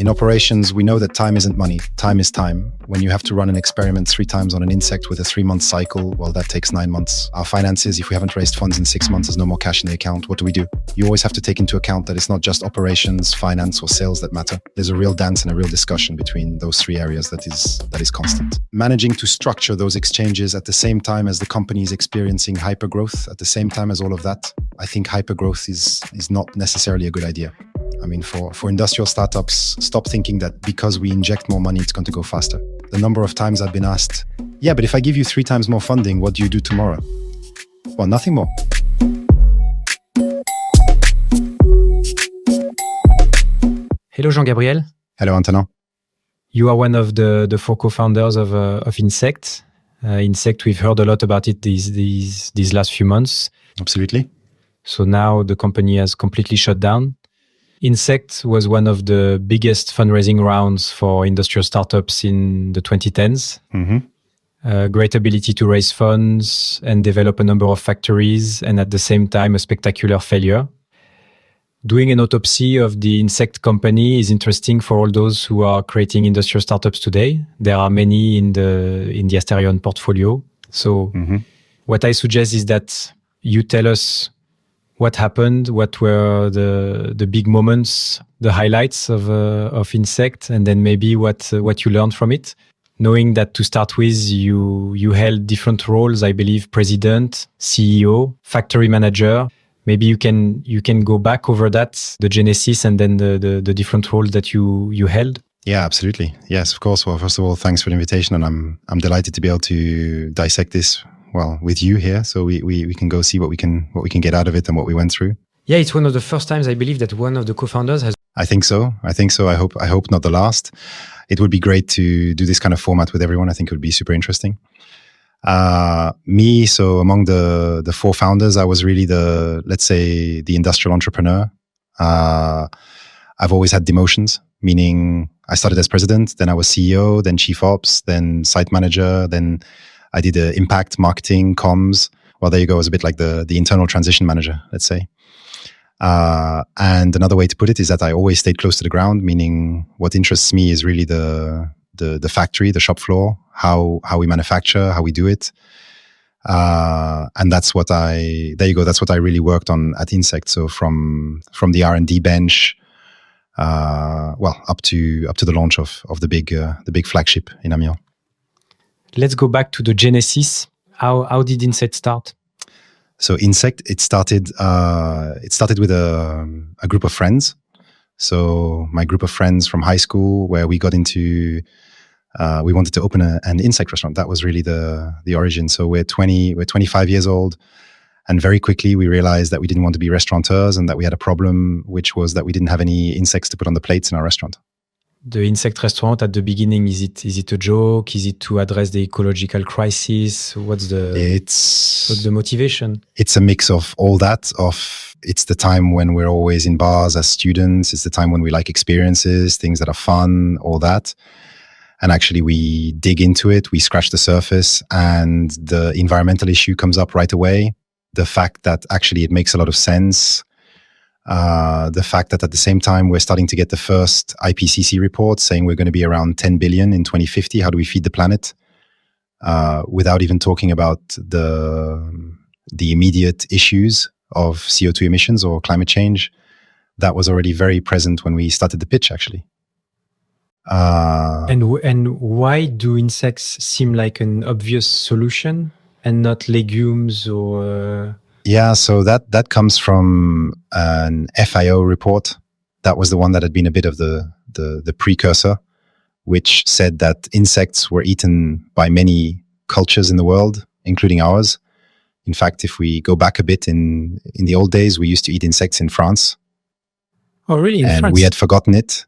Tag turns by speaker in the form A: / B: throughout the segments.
A: In operations, we know that time isn't money. Time is time. When you have to run an experiment 3 times on an Ynsect with a 3-month cycle, well, that takes 9 months. Our finances, if we haven't raised funds in 6 months, there's no more cash in the account. What do? You always have to take into account that it's not just operations, finance, or sales that matter. There's a real dance and a real discussion between those 3 areas that is constant. Managing to structure those exchanges at the same time as the company is experiencing hypergrowth, at the same time as all of that, I think hypergrowth is not necessarily a good idea. I mean, for industrial startups, stop thinking that because we inject more money, it's going to go faster. The number of times I've been asked, yeah, but if I give you 3 times more funding, what do you do tomorrow? Well, nothing more.
B: Hello, Jean-Gabriel.
A: Hello, Antonin.
B: You are one of the 4 co-founders of Ynsect. Ynsect, we've heard a lot about it these last few months.
A: Absolutely.
B: So now the company has completely shut down. Ynsect was one of the biggest fundraising rounds for industrial startups in the 2010s.
A: Mm-hmm.
B: Great ability to raise funds and develop a number of factories, and at the same time, a spectacular failure. Doing an autopsy of the Ynsect company is interesting for all those who are creating industrial startups today. There are many in the Asterion portfolio. So what I suggest is that you tell us what happened, what were the big moments, the highlights of Ynsect, and then maybe what you learned from it. Knowing that to start with, you held different roles, I believe, president, CEO, factory manager. Maybe you can go back over that, the genesis, and then the different roles that you held.
A: Yeah, absolutely. Yes, of course. Well, first of all, thanks for the invitation, and I'm delighted to be able to dissect this with you here, so we can go see what we can get out of it and what we went through.
B: Yeah, it's one of the first times I believe that one of the co-founders has.
A: I think so. I hope not the last. It would be great to do this kind of format with everyone. I think it would be super interesting. So among the 4 founders, I was really let's say the industrial entrepreneur. I've always had demotions, meaning I started as president, then I was CEO, then chief ops, then site manager, then I did impact, marketing, comms. Well, there you go. I was a bit like the internal transition manager, let's say. And another way to put it is that I always stayed close to the ground, meaning what interests me is really the factory, the shop floor, how we manufacture, how we do it. And that's what that's what I really worked on at Ynsect. So from the R&D bench, up to the launch of the big flagship in Amiens.
B: Let's go back to the genesis. How did Ynsect start?
A: So Ynsect, it started with a group of friends. So my group of friends from high school, where we got into, we wanted to open an insect restaurant. That was really the origin. So we're 25 years old, and very quickly we realized that we didn't want to be restaurateurs and that we had a problem, which was that we didn't have any insects to put on the plates in our restaurant.
B: The Ynsect restaurant at the beginning, is it a joke? Is it to address the ecological crisis? What's the motivation?
A: It's a mix of all that. It's the time when we're always in bars as students. It's the time when we like experiences, things that are fun, all that. And actually we dig into it, we scratch the surface, and the environmental issue comes up right away. The fact that actually it makes a lot of sense. The fact that at the same time we're starting to get the first IPCC report saying we're going to be around 10 billion in 2050. How do we feed the planet? Without even talking about the immediate issues of CO2 emissions or climate change. That was already very present when we started the pitch, actually.
B: And why do insects seem like an obvious solution and not legumes or...
A: Yeah, so that comes from an FIO report. That was the one that had been a bit of the precursor, which said that insects were eaten by many cultures in the world, including ours. In fact, if we go back a bit in the old days, we used to eat insects in France.
B: Oh, really? In France?
A: We had forgotten it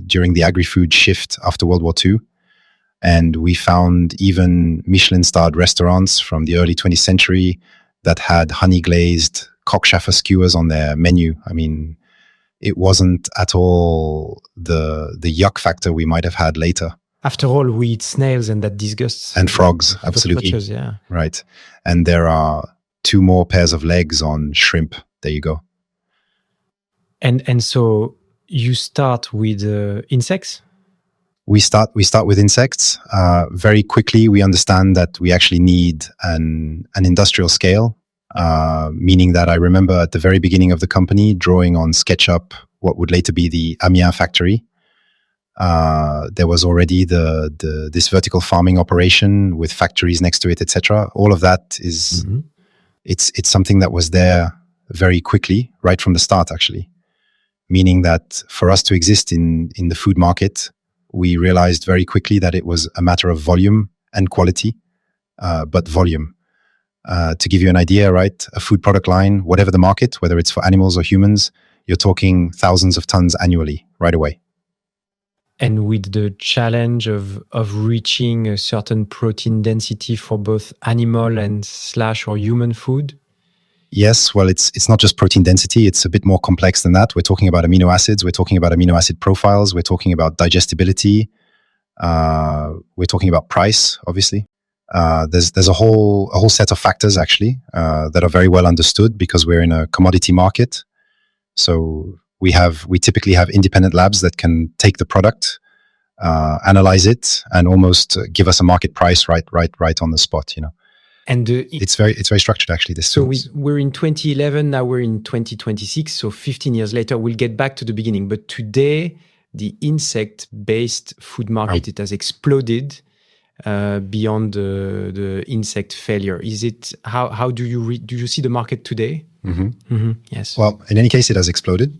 A: during the agri-food shift after World War II. And we found even Michelin-starred restaurants from the early 20th century that had honey-glazed cockchafer skewers on their menu. I mean, it wasn't at all the yuck factor we might have had later.
B: After all, we eat snails, and that disgusts.
A: And frogs, absolutely.
B: Butchers, yeah.
A: Right. And there are 2 more pairs of legs on shrimp. There you go.
B: And so you start with insects?
A: We start with insects. Very quickly, we understand that we actually need an industrial scale, meaning that I remember at the very beginning of the company drawing on SketchUp what would later be the Amiens factory. There was already this vertical farming operation with factories next to it, etc. All of that is it's something that was there very quickly, right from the start, actually. Meaning that for us to exist in the food market, we realized very quickly that it was a matter of volume and quality, but volume. To give you an idea, right? A food product line, whatever the market, whether it's for animals or humans, you're talking thousands of tons annually, right away.
B: And with the challenge of reaching a certain protein density for both animal and / or human food?
A: Yes, well, it's not just protein density. It's a bit more complex than that. We're talking about amino acids. We're talking about amino acid profiles. We're talking about digestibility. We're talking about price, obviously. There's a whole set of factors actually that are very well understood because we're in a commodity market. So we typically have independent labs that can take the product, analyze it, and almost give us a market price right on the spot.
B: And
A: it's very structured actually.
B: We're in 2011, now we're in 2026. So 15 years later, we'll get back to the beginning. But today, the insect-based food market, it has exploded beyond the insect failure. Is it how do you see the market today? Yes.
A: Well, in any case, it has exploded.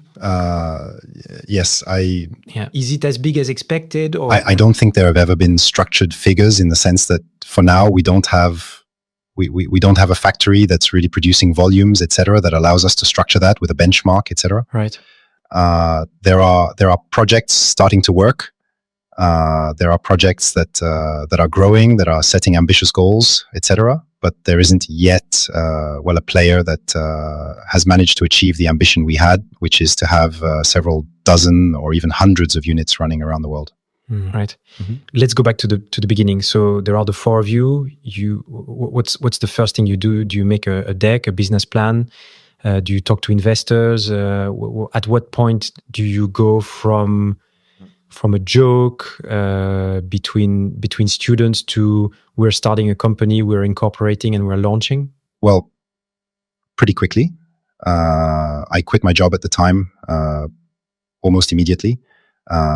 A: Yes,
B: Is it as big as expected? Or
A: I don't think there have ever been structured figures in the sense that for now we don't have a factory that's really producing volumes, etc., that allows us to structure that with a benchmark, etc.
B: Right.
A: There are projects starting to work. There are projects that are growing, that are setting ambitious goals, etc. But there isn't yet a player that has managed to achieve the ambition we had, which is to have several dozen or even hundreds of units running around the world.
B: Right. Let's go back to the beginning. So there are the four of you. What's the first thing you do? Do you make a deck, a business plan? Do you talk to investors? At what point do you go from a joke between students to we're starting a company, we're incorporating, and we're launching?
A: Well, pretty quickly. I quit my job at the time almost immediately.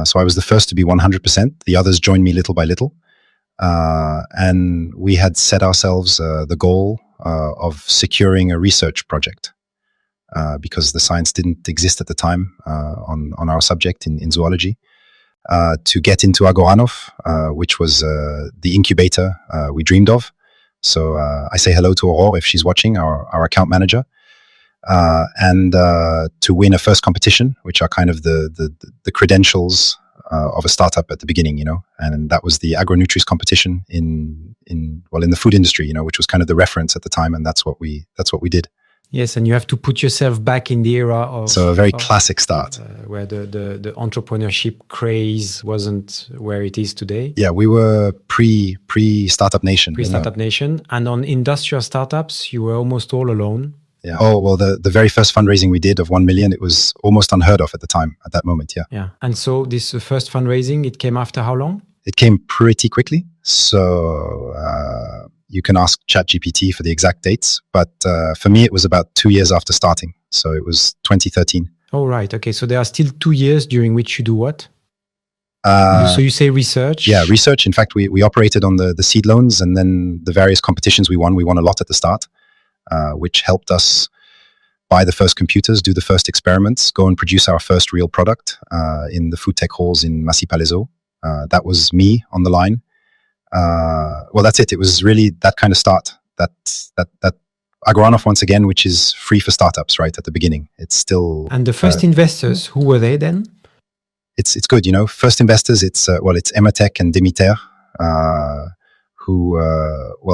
A: So I was the first to be 100%. The others joined me little by little. And we had set ourselves the goal of securing a research project because the science didn't exist at the time on our subject in zoology. To get into Agoranov, which was the incubator we dreamed of. So I say hello to Aurore if she's watching, our account manager. And to win a first competition, which are kind of the credentials of a startup at the beginning, and that was the agronutries competition in the food industry, which was kind of the reference at the time, and that's what we did.
B: Yes, and you have to put yourself back in the era of...
A: So a very classic start.
B: Where the entrepreneurship craze wasn't where it is today.
A: Yeah, we were pre-Startup Nation.
B: Pre-Startup Nation. And on industrial startups, you were almost all alone.
A: Yeah. Oh, well, the very first fundraising we did of 1 million, it was almost unheard of at the time, at that moment, yeah.
B: Yeah. And so this first fundraising, it came after how long?
A: It came pretty quickly. So... you can ask ChatGPT for the exact dates, but for me, it was about 2 years after starting. So it was 2013.
B: Oh, right. Okay. So there are still 2 years during which you do what? So you say research?
A: Yeah, research. In fact, we operated on the seed loans and then the various competitions we won. We won a lot at the start, which helped us buy the first computers, do the first experiments, go and produce our first real product in the food tech halls in Massy-Palaiseau. That was me on the line. Well, that's it. It was really that kind of start. That Agoranov, once again, which is free for startups, right at the beginning. It's still.
B: And the first investors, who were they then?
A: It's good, First investors, it's Ematech and Demeter, who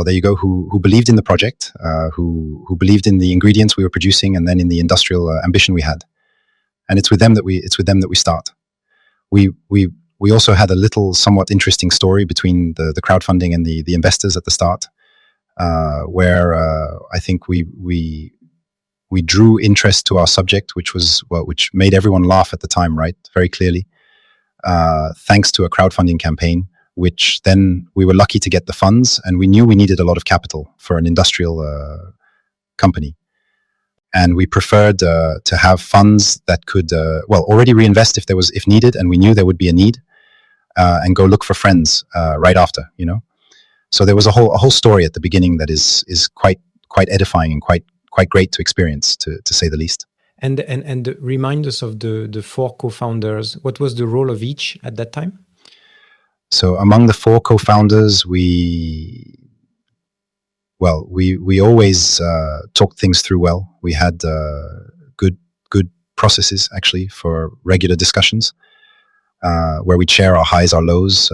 A: there you go, who believed in the project, who believed in the ingredients we were producing, and then in the industrial ambition we had. And it's with them that we start. We also had a little somewhat interesting story between the crowdfunding and the investors at the start, where I think we we drew interest to our subject, which made everyone laugh at the time, right? Very clearly, thanks to a crowdfunding campaign, which then we were lucky to get the funds, and we knew we needed a lot of capital for an industrial company. And we preferred to have funds that could, already reinvest if needed, and we knew there would be a need, and go look for friends right after, you know. So there was a whole story at the beginning that is quite edifying and quite great to experience, to say the least.
B: And remind us of the four co-founders. What was the role of each at that time?
A: So among the four co-founders, we always talked things through well. We had good processes actually for regular discussions, where we'd share our highs, our lows,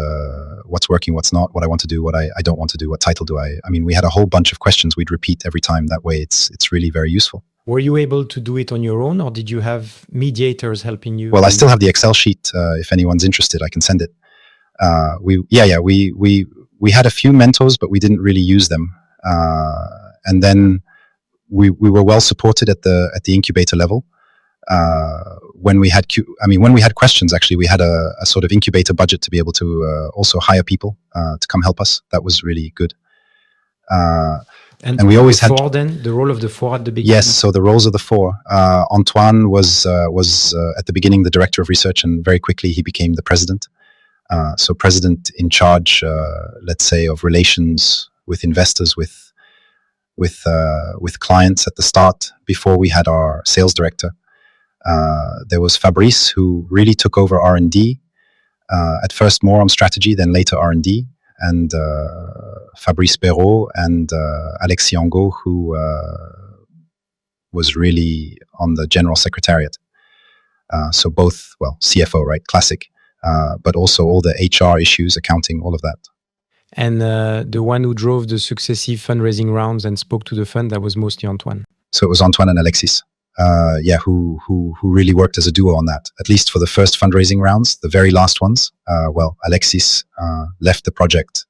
A: what's working, what's not, what I want to do, what I don't want to do, what title do I mean, we had a whole bunch of questions we'd repeat every time. That way it's really very useful.
B: Were you able to do it on your own, or did you have mediators helping you?
A: Well, I still have the Excel sheet. If anyone's interested, I can send it. We had a few mentors, but we didn't really use them. And then we were well supported at the incubator level. When we had questions, actually, we had a sort of incubator budget to be able to also hire people to come help us. That was really good. And we always had
B: the role of the four at the beginning.
A: Yes, so the roles of the four. Antoine was at the beginning the director of research, and very quickly he became the president. So president in charge, let's say, of relations with investors, with clients at the start, before we had our sales director. There was Fabrice, who really took over R&D, at first more on strategy, then later R&D, and Fabrice Perrault and Alexis Angot, who was really on the general secretariat. So both, CFO, right, classic, but also all the HR issues, accounting, all of that.
B: And the one who drove the successive fundraising rounds and spoke to the fund, that was mostly Antoine.
A: So it was Antoine and Alexis, who really worked as a duo on that, at least for the first fundraising rounds. The very last ones, Alexis left the project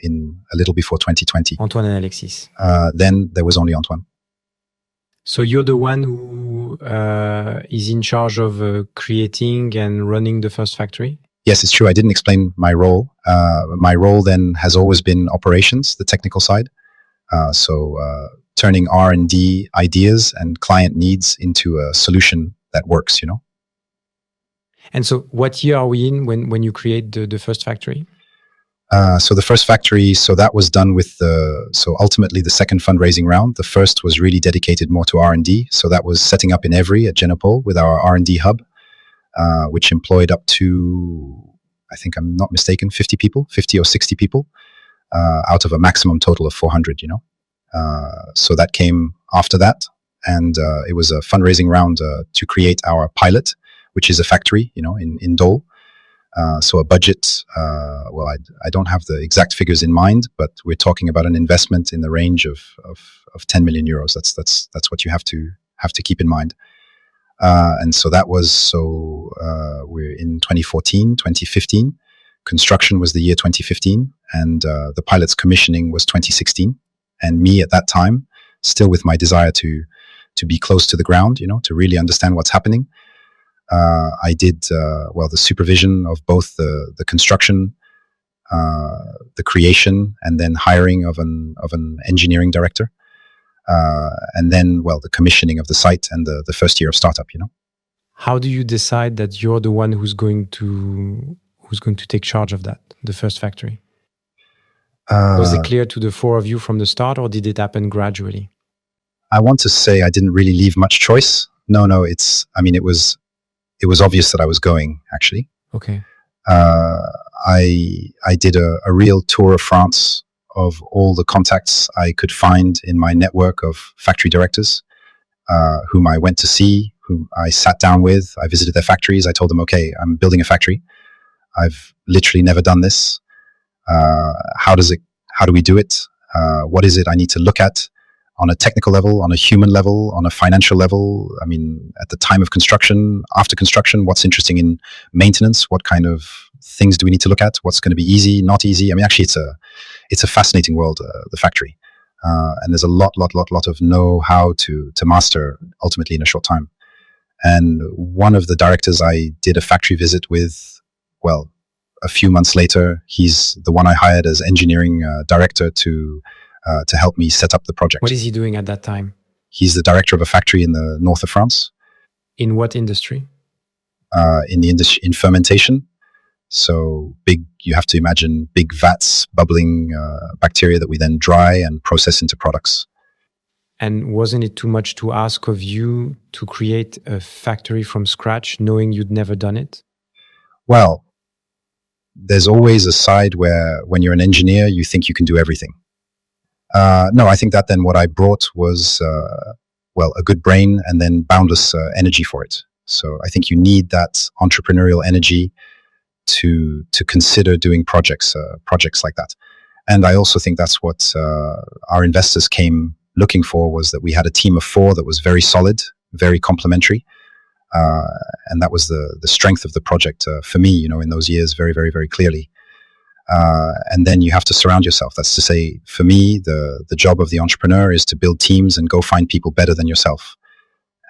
A: in a little before 2020.
B: Antoine and Alexis.
A: Then there was only Antoine.
B: So you're the one who is in charge of creating and running the first factory?
A: Yes, it's true. I didn't explain my role. My role then has always been operations, the technical side. So turning R&D ideas and client needs into a solution that works, you know.
B: And so what year are we in when you create the first factory?
A: So the first factory, so that was done with ultimately the second fundraising round. The first was really dedicated more to R&D. So that was setting up in Evry at Genopole with our R&D hub, which employed up to, I think I'm not mistaken, 50 or 60 people, out of a maximum total of 400, you know. So that came after that. And it was a fundraising round to create our pilot, which is a factory, you know, in Dole. So a budget, I don't have the exact figures in mind, but we're talking about an investment in the range of 10 million euros. That's what you have to keep in mind. And so that was, we're in 2015. Construction was the year 2015, and the pilot's commissioning was 2016. And me at that time, still with my desire to be close to the ground, you know, to really understand what's happening. I did the supervision of both the construction, the creation, and then hiring of an engineering director, and then the commissioning of the site and the first year of startup. You know,
B: how do you decide that you're the one who's going to take charge of that, the first factory? Was it clear to the four of you from the start, or did it happen gradually?
A: I want to say I didn't really leave much choice. No, it was obvious that I was going, actually.
B: Okay.
A: I did a real tour of France of all the contacts I could find in my network of factory directors, whom I went to see, whom I sat down with. I visited their factories. I told them, okay, I'm building a factory. I've literally never done this. How do we do it? What is it I need to look at on a technical level, on a human level, on a financial level? I mean, at the time of construction, after construction, what's interesting in maintenance? What kind of things do we need to look at? What's going to be easy, not easy? I mean, actually, it's a fascinating world, the factory. And there's a lot of know-how to master ultimately in a short time. And one of the directors I did a factory visit with, well, a few months later, he's the one I hired as engineering director to help me set up the project.
B: What is he doing at that time?
A: He's the director of a factory in the north of France.
B: In what industry?
A: In fermentation. So big, you have to imagine big vats, bubbling bacteria that we then dry and process into products.
B: And wasn't it too much to ask of you to create a factory from scratch, knowing you'd never done it?
A: Well, there's always a side where when you're an engineer, you think you can do everything. No, I think that then what I brought was, a good brain and then boundless energy for it. So I think you need that entrepreneurial energy to consider doing projects like that. And I also think that's what our investors came looking for, was that we had a team of 4 that was very solid, very complementary. And that was the strength of the project for me, in those years, very, very, very clearly. And then you have to surround yourself. That's to say, for me, the job of the entrepreneur is to build teams and go find people better than yourself.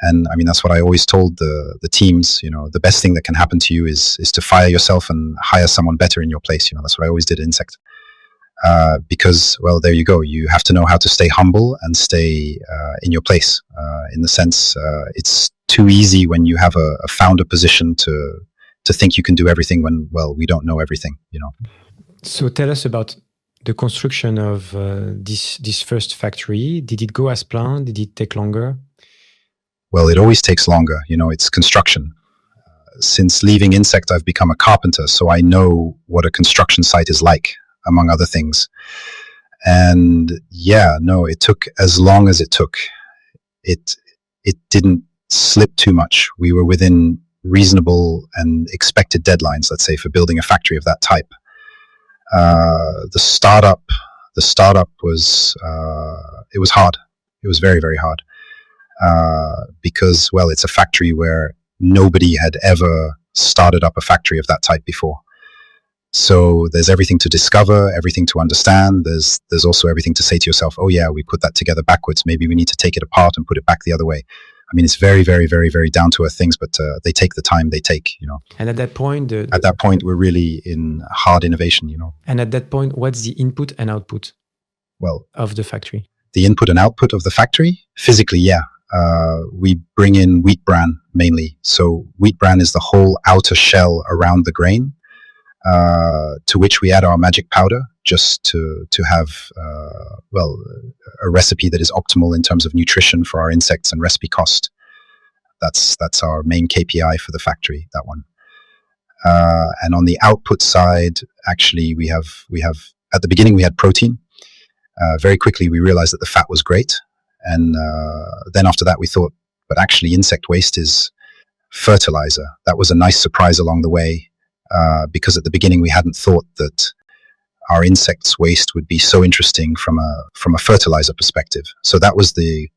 A: And I mean, that's what I always told the teams, the best thing that can happen to you is to fire yourself and hire someone better in your place. That's what I always did at Ynsect. Because, well, there you go. You have to know how to stay humble and stay in your place. In the sense, it's too easy when you have a founder position to think you can do everything when, well, we don't know everything.
B: So tell us about the construction of this first factory. Did it go as planned? Did it take longer?
A: Well, it always takes longer. It's construction. Since leaving Ynsect, I've become a carpenter, so I know what a construction site is like, among other things. And yeah, no, it took as long as it took. It didn't slip too much. We were within reasonable and expected deadlines, let's say, for building a factory of that type. The startup was, it was hard. It was very, very hard. Because, well, it's a factory where nobody had ever started up a factory of that type before. So there's everything to discover, everything to understand. There's also everything to say to yourself, oh yeah, we put that together backwards. Maybe we need to take it apart and put it back the other way. I mean, it's very, very, very, very down to earth things, but they take the time they take,
B: And at that point,
A: we're really in hard innovation,
B: And at that point, what's the input and output of the factory?
A: The input and output of the factory? Physically, yeah. We bring in wheat bran mainly. So wheat bran is the whole outer shell around the grain, to which we add our magic powder just to have, a recipe that is optimal in terms of nutrition for our insects and recipe cost. That's our main KPI for the factory, that one. And on the output side, actually, we have at the beginning we had protein. Very quickly we realized that the fat was great. And then after that we thought, but actually insect waste is fertilizer. That was a nice surprise along the way, because at the beginning we hadn't thought that our insects waste would be so interesting from a fertilizer perspective. So that was the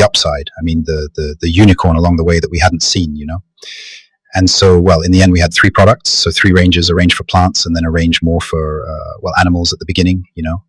A: upside. I mean, the unicorn along the way that we hadn't seen, And so, well, in the end, we had 3 products. So 3 ranges, a range for plants and then a range more for, animals at the beginning,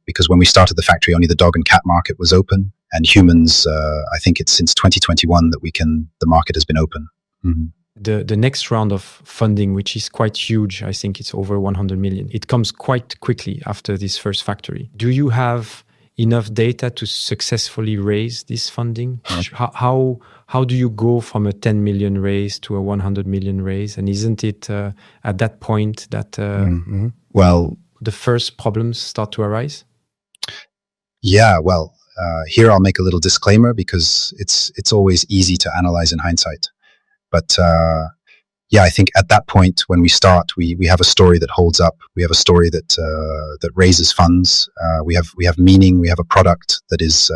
A: because when we started the factory, only the dog and cat market was open. And humans, I think it's since 2021 that the market has been open. Mm-hmm.
B: The next round of funding, which is quite huge, I think it's over 100 million. It comes quite quickly after this first factory. Do you have enough data to successfully raise this funding? How do you go from a 10 million raise to a 100 million raise? And isn't it at that point that the first problems start to arise?
A: Yeah, well, here I'll make a little disclaimer because it's always easy to analyze in hindsight. But I think at that point when we start, we have a story that holds up. We have a story that raises funds. We have meaning. We have a product that is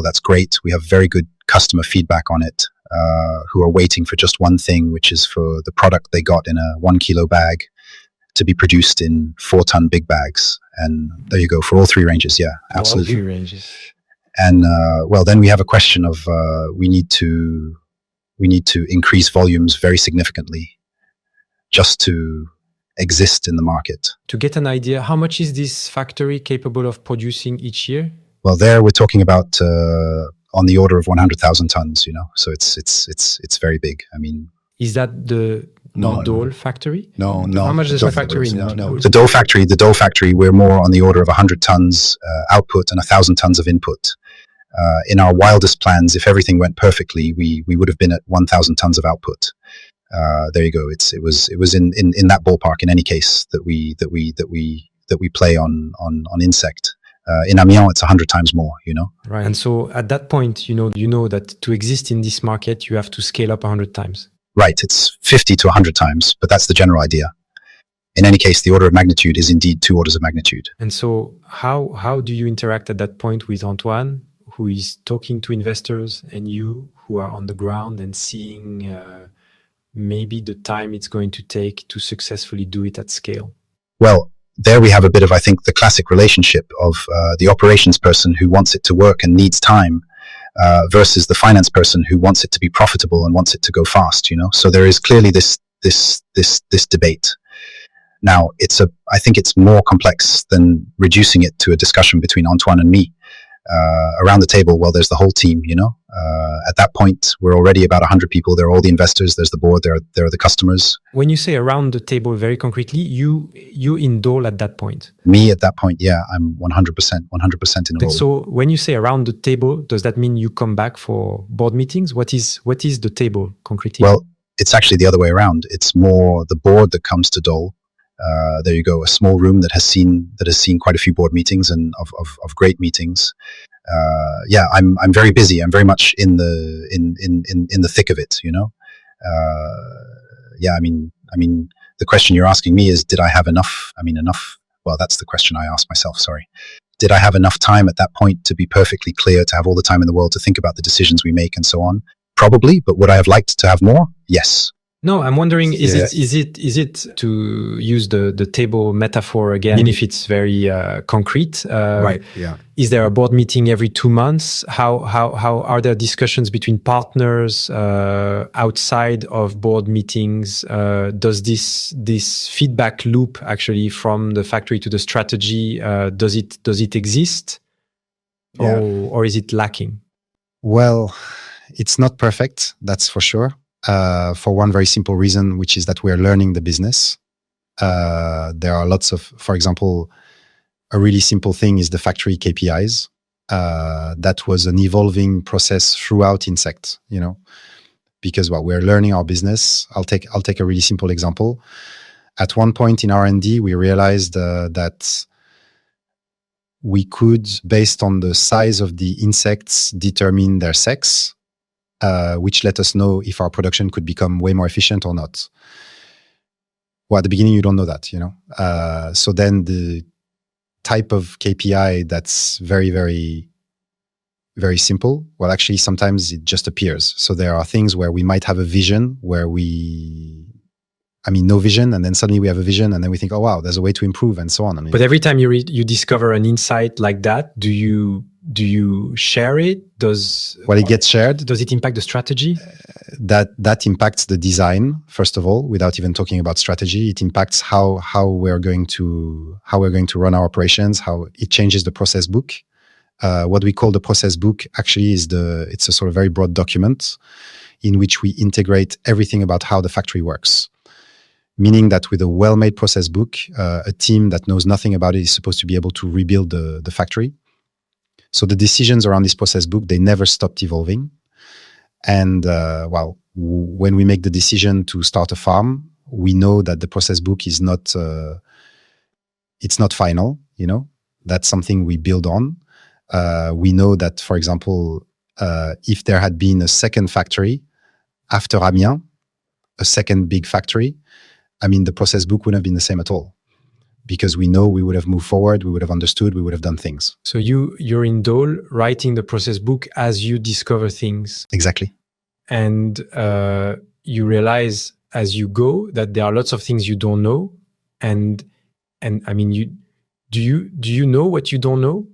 A: that's great. We have very good customer feedback on it, who are waiting for just one thing, which is for the product they got in a 1 kilo bag to be produced in 4-ton big bags. And there you go, for all 3 ranges. Yeah, absolutely.
B: All 3 ranges.
A: And then we have a question of we need to increase volumes very significantly just to exist in the market.
B: To get an idea, how much is this factory capable of producing each year?
A: Well, there we're talking about on the order of 100,000 tons. So it's very big. I mean,
B: is that the Dole factory?
A: No.
B: How much is the factory?
A: No. The Dole factory, we're more on the order of 100 tons output and 1,000 tons of input. In our wildest plans, if everything went perfectly, we would have been at 1,000 tons of output. There you go. It was in that ballpark in any case that we play on Ynsect. In Amiens, it's 100 times more.
B: Right. And so at that point, you know that to exist in this market, you have to scale up 100 times.
A: Right. It's 50 to 100 times, but that's the general idea. In any case, the order of magnitude is indeed 2 orders of magnitude.
B: And so how do you interact at that point with Antoine, who is talking to investors, and you who are on the ground and seeing maybe the time it's going to take to successfully do it at scale?
A: Well, there we have a bit of, I think, the classic relationship of the operations person who wants it to work and needs time versus the finance person who wants it to be profitable and wants it to go fast. So there is clearly this debate. Now, I think it's more complex than reducing it to a discussion between Antoine and me. Around the table, well, there's the whole team, At that point, we're already about 100 people. There are all the investors, there's the board, there are the customers.
B: When you say around the table, very concretely, you in Dole at that point?
A: Me at that point, yeah, I'm 100% in Dole.
B: So when you say around the table, does that mean you come back for board meetings? What is the table concretely?
A: Well, it's actually the other way around. It's more the board that comes to Dole. There you go, a small room that has seen quite a few board meetings and of great meetings. Yeah, I'm very busy. I'm very much in the thick of it. Yeah, I mean, the question you're asking me is, did I have enough? Enough. Well, that's the question I asked myself. Sorry. Did I have enough time at that point to be perfectly clear, to have all the time in the world to think about the decisions we make and so on? Probably, but would I have liked to have more? Yes.
B: No, I'm wondering, is it to use the table metaphor again, even if it's very concrete?
A: Right. Yeah.
B: Is there a board meeting every 2 months? How are there discussions between partners outside of board meetings? Does this feedback loop actually from the factory to the strategy, does it exist, or is it lacking? Well,
A: it's not perfect, that's for sure. For one very simple reason, which is that we are learning the business. There are lots of, for example, a really simple thing is the factory KPIs. That was an evolving process throughout Ynsect, because we're learning our business. I'll take a really simple example. At one point in R&D, we realized that we could, based on the size of the insects, determine their sex. Which let us know if our production could become way more efficient or not. Well, at the beginning, you don't know that, So then the type of KPI that's very, very, very simple, well, actually, sometimes it just appears. So there are things where we might have a vision where no vision, and then suddenly we have a vision, and then we think, oh, wow, there's a way to improve, and so on.
B: But every time you discover an insight like that, do you share it?
A: It gets shared.
B: Does it impact the strategy?
A: That impacts the design, first of all, without even talking about strategy. It impacts how we're going to run our operations, how it changes the process book. What we call the process book actually it's a sort of very broad document in which we integrate everything about how the factory works. Meaning that with a well-made process book, a team that knows nothing about it is supposed to be able to rebuild the factory. So the decisions around this process book, they never stopped evolving. And when we make the decision to start a farm, we know that the process book is not, it's not final, That's something we build on. We know that, for example, if there had been a second factory after Amiens, a second big factory, the process book wouldn't have been the same at all. Because we know we would have moved forward, we would have understood, we would have done things.
B: So you're in Dole writing the process book as you discover things.
A: Exactly.
B: And you realize as you go that there are lots of things you don't know. And do you know what you don't know?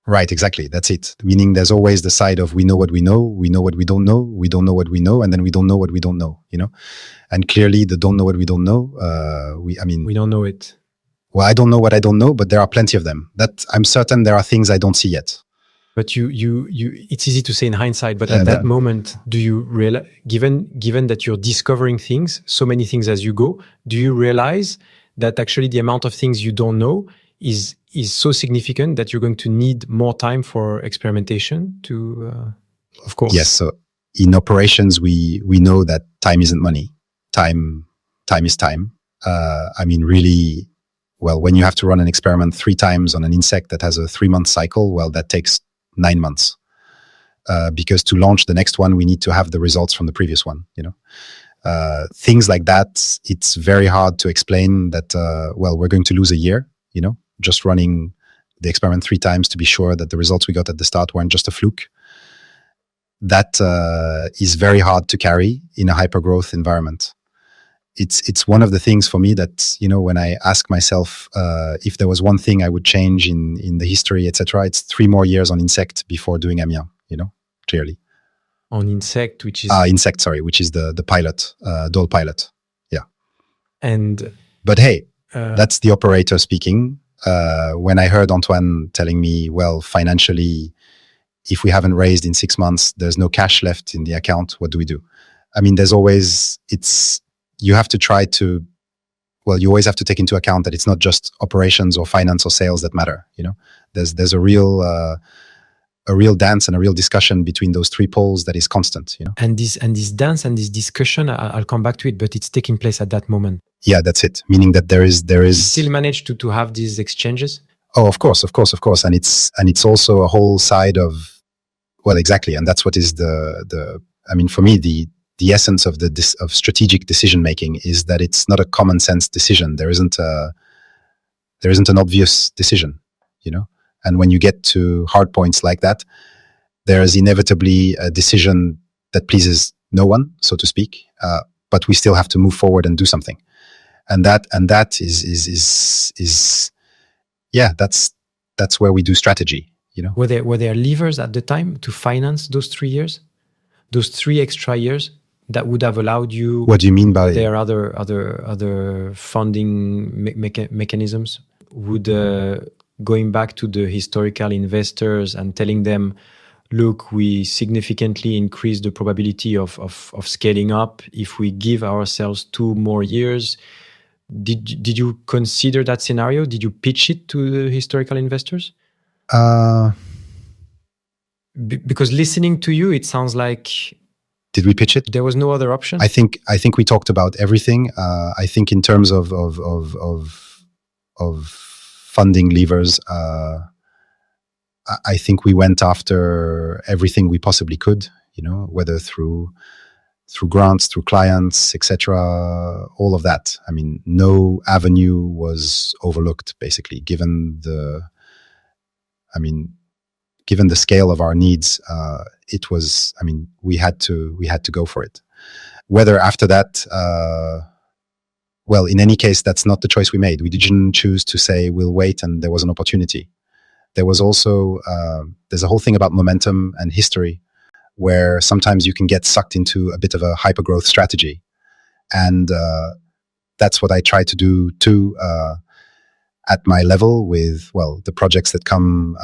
A: Right, exactly. That's it. Meaning there's always the side of we know what we know what we don't know what we know, and then we don't know what we don't know, And clearly the don't know what we don't know, we
B: don't know it.
A: Well, I don't know what I don't know, but there are plenty of them. That I'm certain there are things I don't see yet.
B: But it's easy to say in hindsight, but at that moment, do you realize, given that you're discovering things, so many things as you go, do you realize that actually the amount of things you don't know is so significant that you're going to need more time for experimentation to, of course.
A: Yes. So in operations, we know that time isn't money. Time is time. Really, well, when you have to run an experiment 3 times on an insect that has a 3-month cycle, well, that takes 9 months. Because to launch the next one, we need to have the results from the previous one, things like that. It's very hard to explain that, we're going to lose a year, just running the experiment 3 times to be sure that the results we got at the start weren't just a fluke. That is very hard to carry in a hyper-growth environment. It's one of the things for me that, when I ask myself if there was one thing I would change in the history, etc., it's 3 more years on Ynsect before doing Amiens, clearly.
B: On Ynsect, which is...
A: Ynsect, sorry, which is the pilot, Dole pilot. Yeah. But hey, that's the operator speaking. When I heard Antoine telling me, well, financially, if we haven't raised in 6 months, there's no cash left in the account, what do we do? There's always... you have to try to, you always have to take into account that it's not just operations or finance or sales that matter. There's a real dance and a real discussion between those 3 poles that is constant.
B: And this dance and this discussion, I'll come back to it, but it's taking place at that moment.
A: Yeah, that's it. Meaning that there is.
B: You still manage to have these exchanges.
A: Oh, of course, and it's also a whole side of, well, exactly, and that's what is for me the essence of of strategic decision making is that it's not a common sense decision. There isn't an obvious decision, And when you get to hard points like that, there is inevitably a decision that pleases no one, so to speak. But we still have to move forward and do something, and that is that's where we do strategy.
B: Were there levers at the time to finance those 3 years, those 3 extra years? That would have allowed you.
A: What do you mean by?
B: There are other funding mechanisms. Would going back to the historical investors and telling them, look, we significantly increase the probability of scaling up if we give ourselves 2 more years. Did you consider that scenario? Did you pitch it to the historical investors? Because listening to you, it sounds like.
A: Did we pitch it?
B: There was no other option.
A: I think we talked about everything. I think in terms of funding levers, I think we went after everything we possibly could. Whether through grants, through clients, etc. All of that. No avenue was overlooked. Basically, given the scale of our needs, it was. We had to go for it. Whether after that, in any case, that's not the choice we made. We didn't choose to say we'll wait, and there was an opportunity. There was also there's a whole thing about momentum and history, where sometimes you can get sucked into a bit of a hyper-growth strategy, and that's what I try to do too. At my level with, the projects that come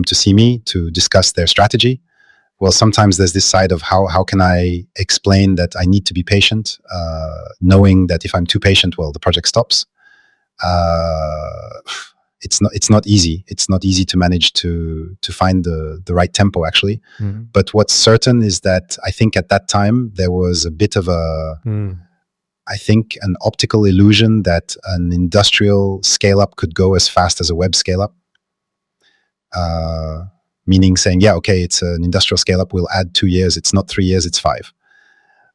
A: to see me to discuss their strategy. Well, sometimes there's this side of how can I explain that I need to be patient, knowing that if I'm too patient, the project stops. It's not easy. It's not easy to manage to find the right tempo, actually. Mm-hmm. But what's certain is that I think at that time there was a bit of I think an optical illusion that an industrial scale-up could go as fast as a web scale-up. Meaning saying, it's an industrial scale-up, we'll add 2 years, it's not 3 years, it's 5.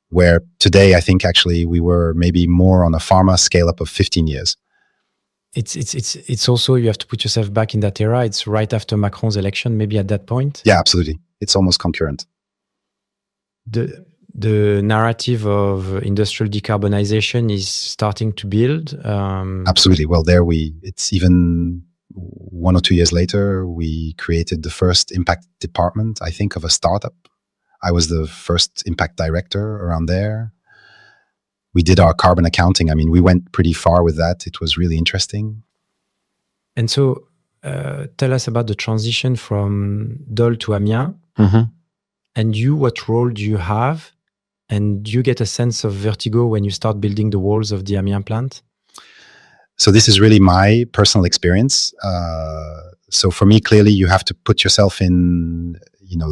A: Where today, I think actually we were maybe more on a pharma scale-up of 15 years.
B: It's also, you have to put yourself back in that era. It's right after Macron's election, maybe at that point.
A: Yeah, absolutely. It's almost concurrent.
B: The narrative of industrial decarbonization is starting to build.
A: Absolutely. Well, it's even 1 or 2 years later, we created the first impact department, I think, of a startup. I was the first impact director around there. We did our carbon accounting. We went pretty far with that. It was really interesting.
B: And so, tell us about the transition from Dole to Amiens.
A: Mm-hmm.
B: And you, what role do you have? And do you get a sense of vertigo when you start building the walls of the Amiens plant?
A: So this is really my personal experience. So for me, clearly, you have to put yourself in,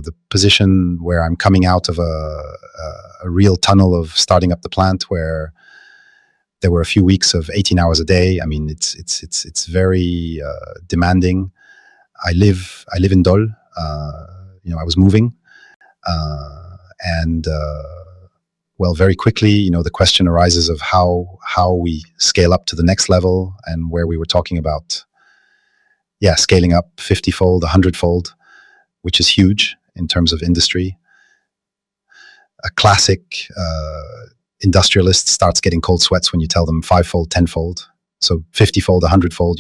A: the position where I'm coming out of a real tunnel of starting up the plant, where there were a few weeks of 18 hours a day. I mean, it's very demanding. I live in Dole. I was moving, and very quickly, the question arises of how we scale up to the next level, and where we were talking about, scaling up 50-fold, 100-fold, which is huge in terms of industry. A classic industrialist starts getting cold sweats when you tell them 5-fold, 10-fold. So 50-fold, 100-fold,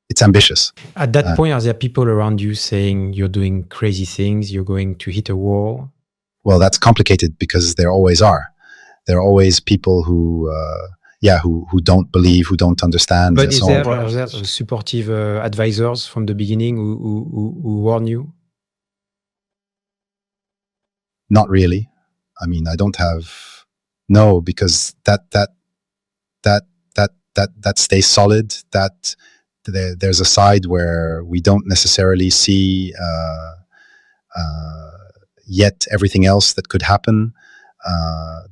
A: it's ambitious.
B: At that point, are there people around you saying you're doing crazy things, you're going to hit a wall?
A: Well, that's complicated because there always are. There are always people who don't believe, who don't understand.
B: But are there supportive advisors from the beginning who warn you?
A: Not really. I mean, I don't have because that stays solid. That there's a side where we don't necessarily see yet everything else that could happen.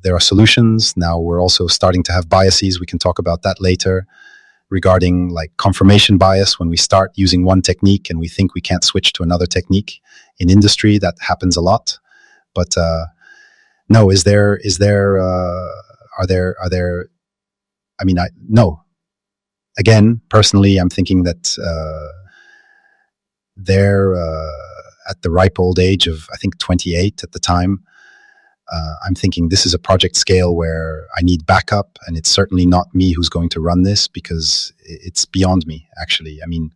A: There are solutions. Now we're also starting to have biases. We can talk about that later, regarding like confirmation bias. When we start using one technique and we think we can't switch to another technique in industry, that happens a lot. But no, are there? I mean, no. Again, personally, I'm thinking that they're at the ripe old age of, I think, 28 at the time. I'm thinking this is a project scale where I need backup, and it's certainly not me who's going to run this, because it's beyond me, actually. I mean,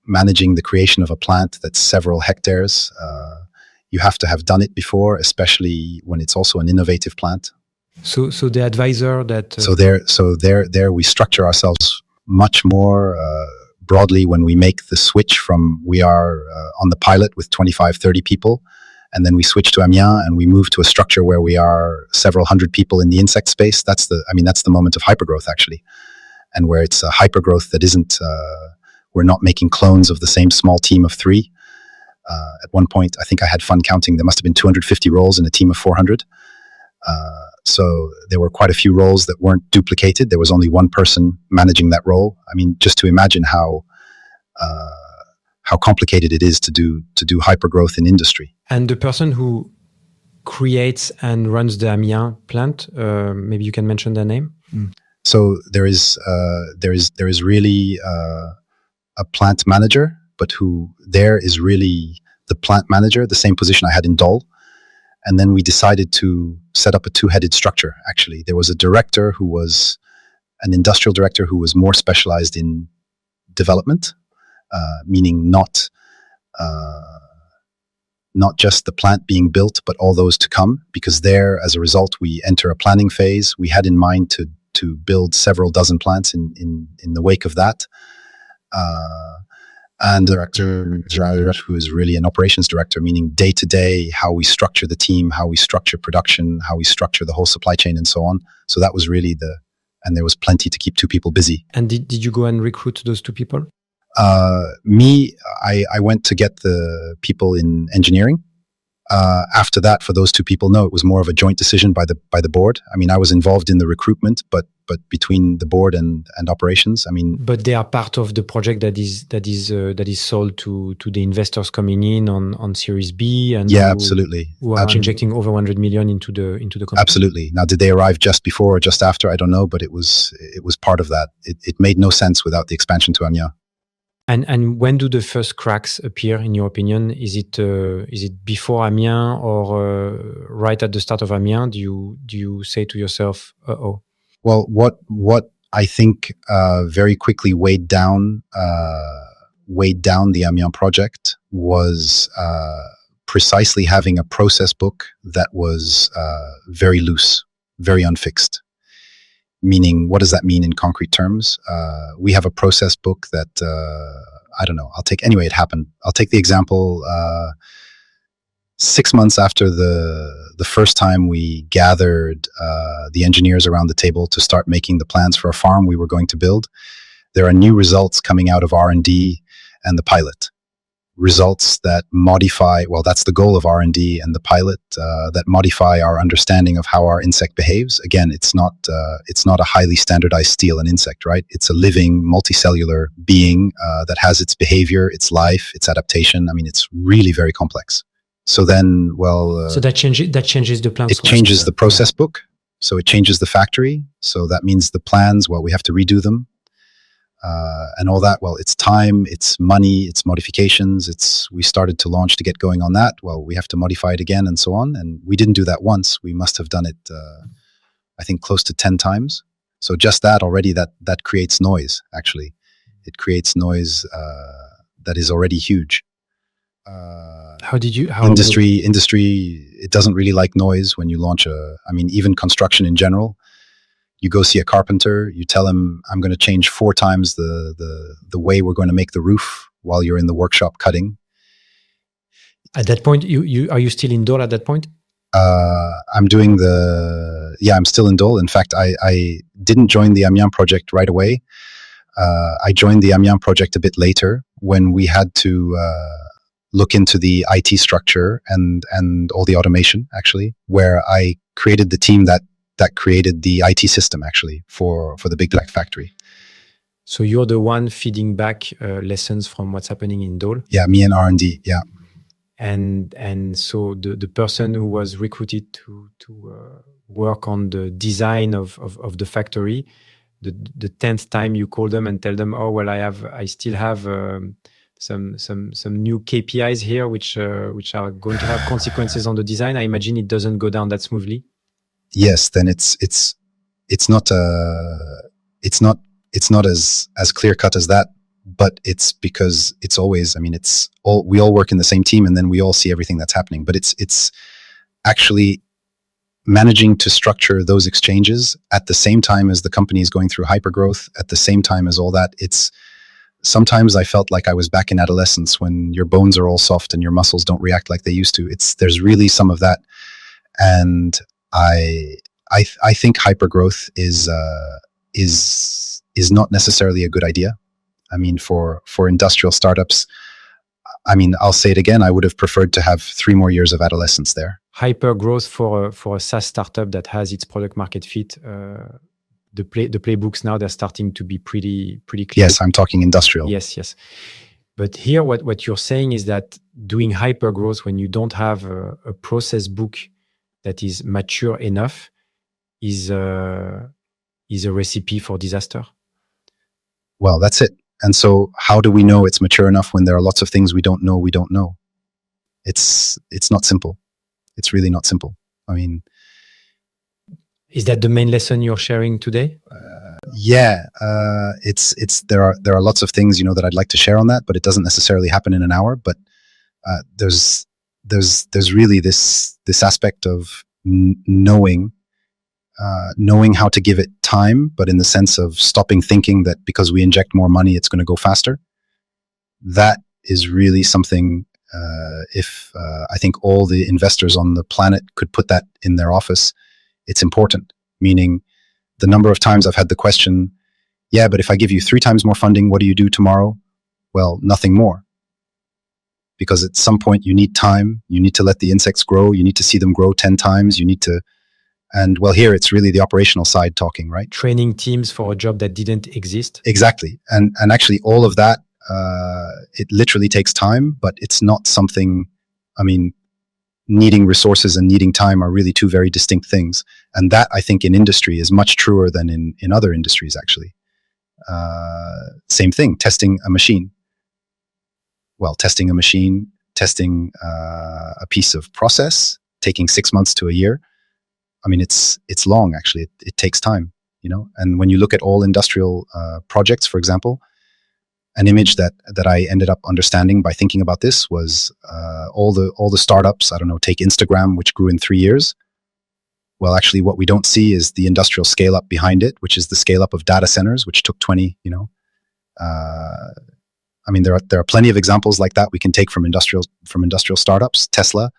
A: managing the creation of a plant that's several hectares, you have to have done it before, especially when it's also an innovative plant.
B: So the advisor that...
A: So there we structure ourselves much more broadly when we make the switch from, we are on the pilot with 25, 30 people, and then we switch to Amiens and we move to a structure where we are several hundred people in the Ynsect space. That's the moment of hypergrowth, actually. And where it's a hypergrowth that isn't, we're not making clones of the same small team of 3. At one point, I think I had fun counting, there must have been 250 roles in a team of 400. So there were quite a few roles that weren't duplicated. There was only one person managing that role. I mean, just to imagine how complicated it is to do hypergrowth in industry.
B: And the person who creates and runs the Amiens plant, maybe you can mention their name.
A: So there is really a plant manager, but who there is really the plant manager, the same position I had in Dole. And then we decided to set up a 2-headed structure, actually. There was a director who was an industrial director who was more specialized in development, meaning not just the plant being built, but all those to come. Because there, as a result, we enter a planning phase. We had in mind to build several dozen plants in the wake of that. And director who is really an operations director, meaning day to day, how we structure the team, how we structure production, how we structure the whole supply chain, and so on. So that was really and there was plenty to keep 2 people busy.
B: And did you go and recruit those 2 people?
A: I went to get the people in engineering. After that, for those 2 people, no, it was more of a joint decision by the board. I mean, I was involved in the recruitment, but between the board and operations, I mean.
B: But they are part of the project that is sold to the investors coming in on Series B, and
A: absolutely,
B: who are injecting over 100 million into the company.
A: Absolutely. Now, did they arrive just before or just after? I don't know, but it was part of that. It made no sense without the expansion to Amiens.
B: And when do the first cracks appear, in your opinion? Is it before Amiens or right at the start of Amiens? Do you say to yourself, "Uh-oh"?
A: Well, what I think very quickly weighed down the Amiens project was precisely having a process book that was very loose, very unfixed. Meaning, what does that mean in concrete terms? We have a process book that, I don't know, it happened. I'll take the example, 6 months after the first time we gathered the engineers around the table to start making the plans for a farm we were going to build, there are new results coming out of R&D and the pilot. Results that modify, well, that's the goal of R&D and the pilot, that modify our understanding of how our insect behaves. Again, it's not a highly standardized steel, an insect, right? It's a living, multicellular being that has its behavior, its life, its adaptation. I mean, it's really very complex. So then,
C: so that changes the plans.
A: It changes the process book. So it changes the factory. So that means the plans, well, we have to redo them. And all that, well, it's time, it's money, it's modifications, we started to launch to get going on that. Well, we have to modify it again and so on. And we didn't do that once. We must have done it, I think, close to 10 times. So just that already, that creates noise, actually. It creates noise that is already huge. Industry, it doesn't really like noise when you launch even construction in general. You go see a carpenter, you tell him, I'm going to change 4 times the way we're going to make the roof while you're in the workshop cutting.
C: At that point, are you still in Dole at that point?
A: I'm still in Dole. In fact, I didn't join the Amiens project right away. I joined the Amiens project a bit later when we had to look into the IT structure and all the automation, actually, where I created the team that created the IT system, actually, for the Big Black Factory.
C: So you're the one feeding back lessons from what's happening in Dole?
A: Yeah, me and R&D, yeah.
C: And so the person who was recruited to work on the design of the factory, the 10th time you call them and tell them, oh, well, I still have some new KPIs here, which are going to have consequences on the design. I imagine it doesn't go down that smoothly.
A: Yes, then it's not as clear cut as that, but it's because it's always, we all work in the same team and then we all see everything that's happening. But it's actually managing to structure those exchanges at the same time as the company is going through hypergrowth, at the same time as all that. Sometimes I felt like I was back in adolescence when your bones are all soft and your muscles don't react like they used to. There's really some of that. And I think hypergrowth is not necessarily a good idea. For industrial startups, I'll say it again, I would have preferred to have 3 more years of adolescence there.
C: Hypergrowth for a SaaS startup that has its product market fit, the playbooks now, they're starting to be pretty clear.
A: Yes, I'm talking industrial.
C: Yes. But here, what you're saying is that doing hypergrowth when you don't have a process book that is mature enough is a recipe for disaster.
A: Well, that's it. And so how do we know it's mature enough when there are lots of things we don't know? It's not simple. It's really not simple.
C: Is that the main lesson you're sharing today?
A: Yeah, there are lots of things, that I'd like to share on that, but it doesn't necessarily happen in an hour. But there's really this aspect of knowing how to give it time, but in the sense of stopping thinking that because we inject more money, it's going to go faster. That is really something. If I think all the investors on the planet could put that in their office, it's important. Meaning, the number of times I've had the question, yeah, but if I give you 3 times more funding, what do you do tomorrow? Well, nothing more. Because at some point you need time, you need to let the insects grow, you need to see them grow 10 times, here it's really the operational side talking, right?
C: Training teams for a job that didn't exist.
A: Exactly. And actually all of that, it literally takes time, but it's not something, needing resources and needing time are really 2 very distinct things. And that, I think, in industry is much truer than in other industries, actually. Same thing, testing a machine. Well, testing a machine, testing a piece of process, taking 6 months to a year. It's long, actually. It takes time, And when you look at all industrial projects, for example, an image that I ended up understanding by thinking about this was all the startups. I don't know, take Instagram, which grew in 3 years. Well, actually, what we don't see is the industrial scale up behind it, which is the scale up of data centers, which took 20. There are plenty of examples like that we can take from industrial startups. Tesla,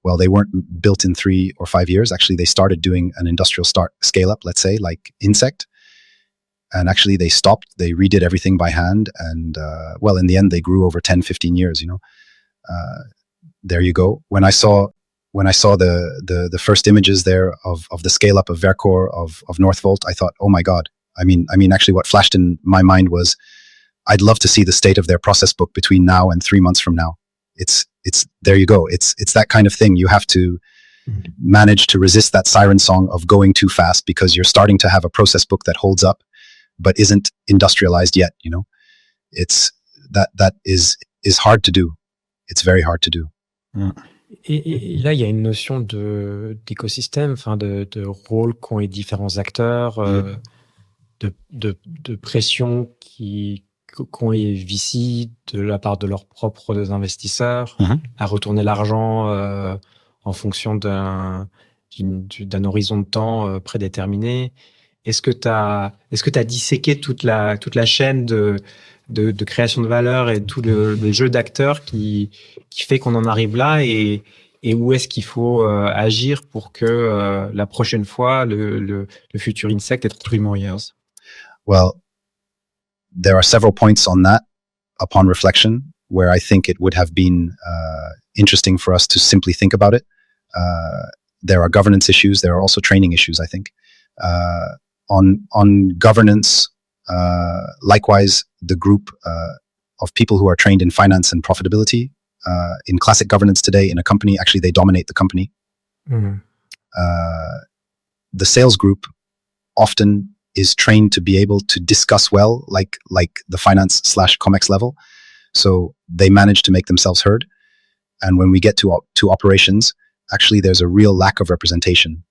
A: well, they weren't built in 3 or 5 years. Actually, they started doing an industrial scale up, let's say, like Ynsect. And actually, they stopped. They redid everything by hand. And, in the end, they grew over 10, 15 years, There you go. When I saw the first images there of the scale up of Vercor, of Northvolt, I thought, oh my God. Actually, what flashed in my mind was, I'd love to see the state of their process book between now and 3 months from now. It's there you go. It's that kind of thing. You have to manage to resist that siren song of going too fast, because you're starting to have a process book that holds up, but isn't industrialized yet. It's that is hard to do. It's very hard to do.
C: Et là, il y a une notion d'écosystème, de rôle qu'ont les différents acteurs, de pression qu'ont les VC de la part de leurs propres investisseurs à retourner l'argent en fonction d'un horizon de temps prédéterminé. Est-ce que tu as disséqué toute la chaîne de création de valeur et tout le jeu d'acteurs qui fait qu'on en arrive là, et où est-ce qu'il faut agir pour que la prochaine fois, le futur Ynsect est 3 more years?
A: Well, there are several points on that upon reflection where I think it would have been interesting for us to simply think about it. There are governance issues. There are also training issues, I think. On governance, likewise, the group of people who are trained in finance and profitability, in classic governance today in a company, actually they dominate the company. The sales group often is trained to be able to discuss well, like the finance/comex level. So they manage to make themselves heard. And when we get to operations, actually there's a real lack of representation,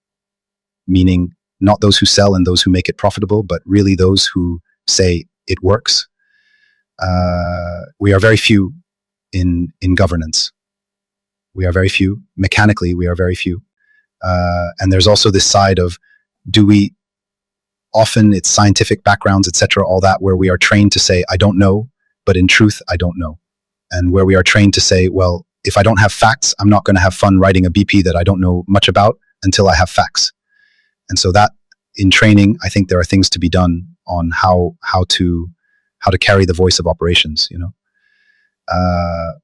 A: meaning not those who sell and those who make it profitable, but really those who say it works. We are very few in governance. We are very few. Mechanically, we are very few. And there's also this side of, often it's scientific backgrounds, etc., all that, where we are trained to say, I don't know, but in truth, I don't know. And where we are trained to say, well, if I don't have facts, I'm not going to have fun writing a BP that I don't know much about until I have facts. And so that in training, I think there are things to be done on how to carry the voice of operations,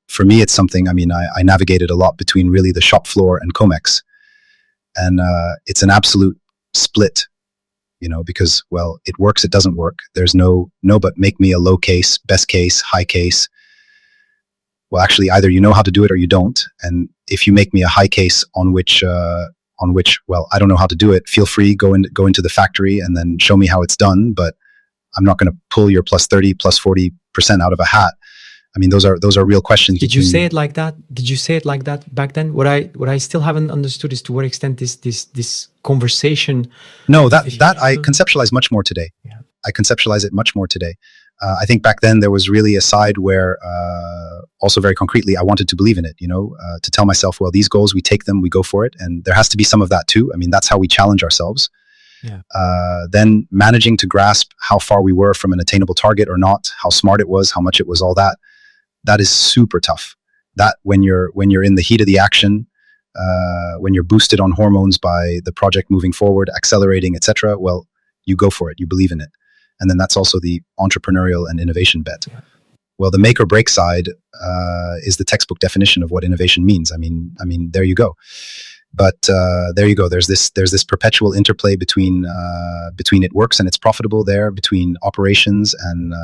A: For me, it's something, I navigated a lot between really the shop floor and Comex. And it's an absolute split, because, well, it works, it doesn't work. There's no, but make me a low case, best case, high case. Well, actually, either you know how to do it or you don't. And if you make me a high case on which, well, I don't know how to do it, feel free, go into the factory and then show me how it's done. But I'm not going to pull your plus 30, plus 40% out of a hat. Those are real questions.
C: Did you say it like that? Did you say it like that back then? What I still haven't understood is to what extent this conversation.
A: No, that I conceptualize much more today. Yeah. I conceptualize it much more today. I think back then there was really a side where, also very concretely, I wanted to believe in it. To tell myself, well, these goals, we take them, we go for it, and there has to be some of that too. That's how we challenge ourselves. Yeah. Then managing to grasp how far we were from an attainable target or not, how smart it was, how much it was, all that. That is super tough. That when you're in the heat of the action, when you're boosted on hormones by the project moving forward, accelerating, etc., well, you go for it, you believe in it. And then that's also the entrepreneurial and innovation bet. Yeah. Well, the make or break side is the textbook definition of what innovation means. There you go. But there you go. There's this perpetual interplay between it works and it's profitable there, between operations and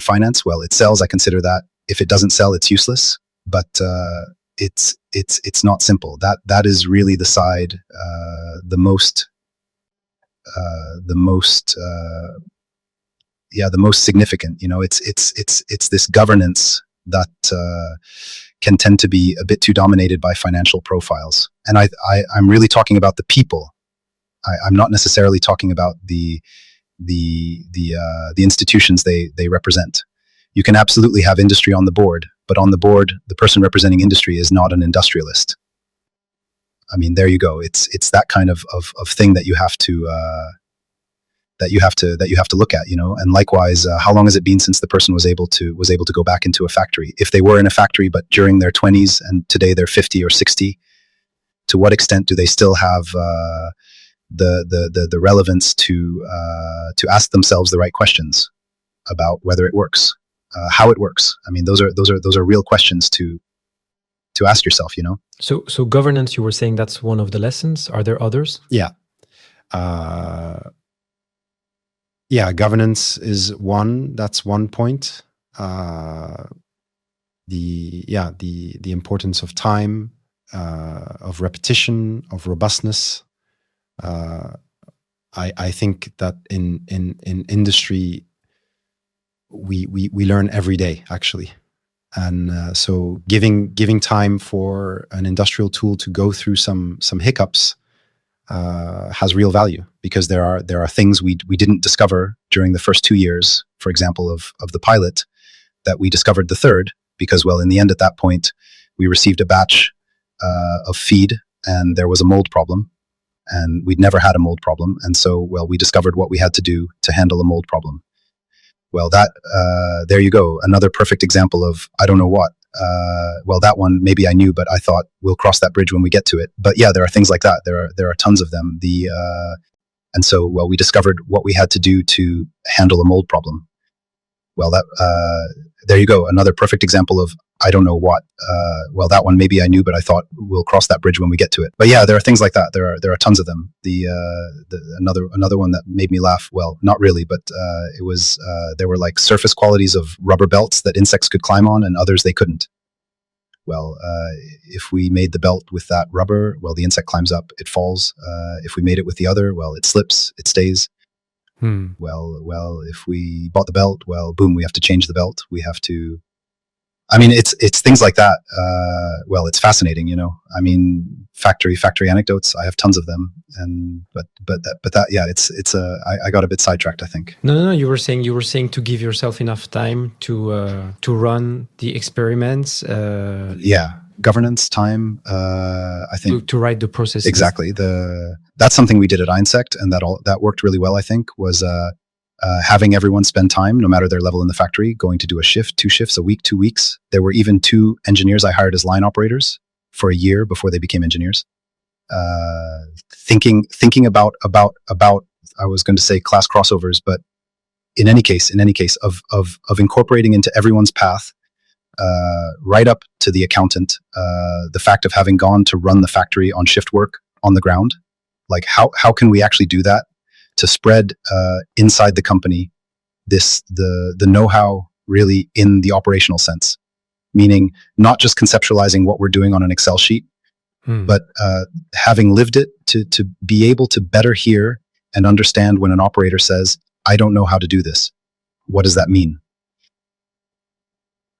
A: finance. Well, it sells. I consider that. If it doesn't sell, it's useless. But it's not simple. That is really the side the most significant. It's this governance that can tend to be a bit too dominated by financial profiles. And I'm really talking about the people. I'm not necessarily talking about the institutions they represent. You can absolutely have industry on the board, but on the board, the person representing industry is not an industrialist. I mean, there you go. It's that kind of thing that you have to look at, and likewise, how long has it been since the person was able to go back into a factory? If they were in a factory but during their 20s and today they're 50 or 60, to what extent do they still have the relevance to ask themselves the right questions about whether it works, how it works? I mean, those are real questions to ask yourself.
C: So governance, you were saying that's one of the lessons. Are there others?
A: Yeah. Governance is one. That's one point. The importance of time, of repetition, of robustness. I think that in industry we learn every day, actually, and so giving time for an industrial tool to go through some hiccups has real value, because there are things we didn't discover during the first 2 years, for example, of the pilot, that we discovered the third, because, well, in the end, at that point, we received a batch of feed and there was a mold problem, and we'd never had a mold problem. And so, well, we discovered what we had to do to handle a mold problem. Well, there you go. Another perfect example of, I don't know what. Well, that one, maybe I knew, but I thought we'll cross that bridge when we get to it. But yeah, there are things like that. There are tons of them. And so, well, we discovered what we had to do to handle a mold problem. Well, there you go. Another perfect example of, I don't know what. Well, that one, maybe I knew, but I thought we'll cross that bridge when we get to it. But yeah, there are things like that. There are tons of them. Another one that made me laugh. Well, not really, but it was there were like surface qualities of rubber belts that insects could climb on, and others they couldn't. Well, if we made the belt with that rubber, well, the insect climbs up, it falls. If we made it with the other, well, it slips, it stays. Well, if we bought the belt, well, boom, we have to change the belt. We have to. I mean, it's things like that. Well, it's fascinating, I mean, factory anecdotes. I have tons of them, but that, yeah, I got a bit sidetracked, I think.
C: No. You were saying to give yourself enough time to run the experiments.
A: Governance, time. I think
C: to write the process.
A: Exactly. That's something we did at Ynsect, and that worked really well. I think was. Having everyone spend time, no matter their level in the factory, going to do a shift, 2 shifts a week, 2 weeks. There were even 2 engineers I hired as line operators for a year before they became engineers. Thinking about I was going to say class crossovers, but in any case, of incorporating into everyone's path, right up to the accountant, the fact of having gone to run the factory on shift work on the ground. Like how can we actually do that? To spread inside the company the know-how really in the operational sense, meaning not just conceptualizing what we're doing on an Excel sheet, but having lived it to be able to better hear and understand when an operator says, I don't know how to do this. What does that mean?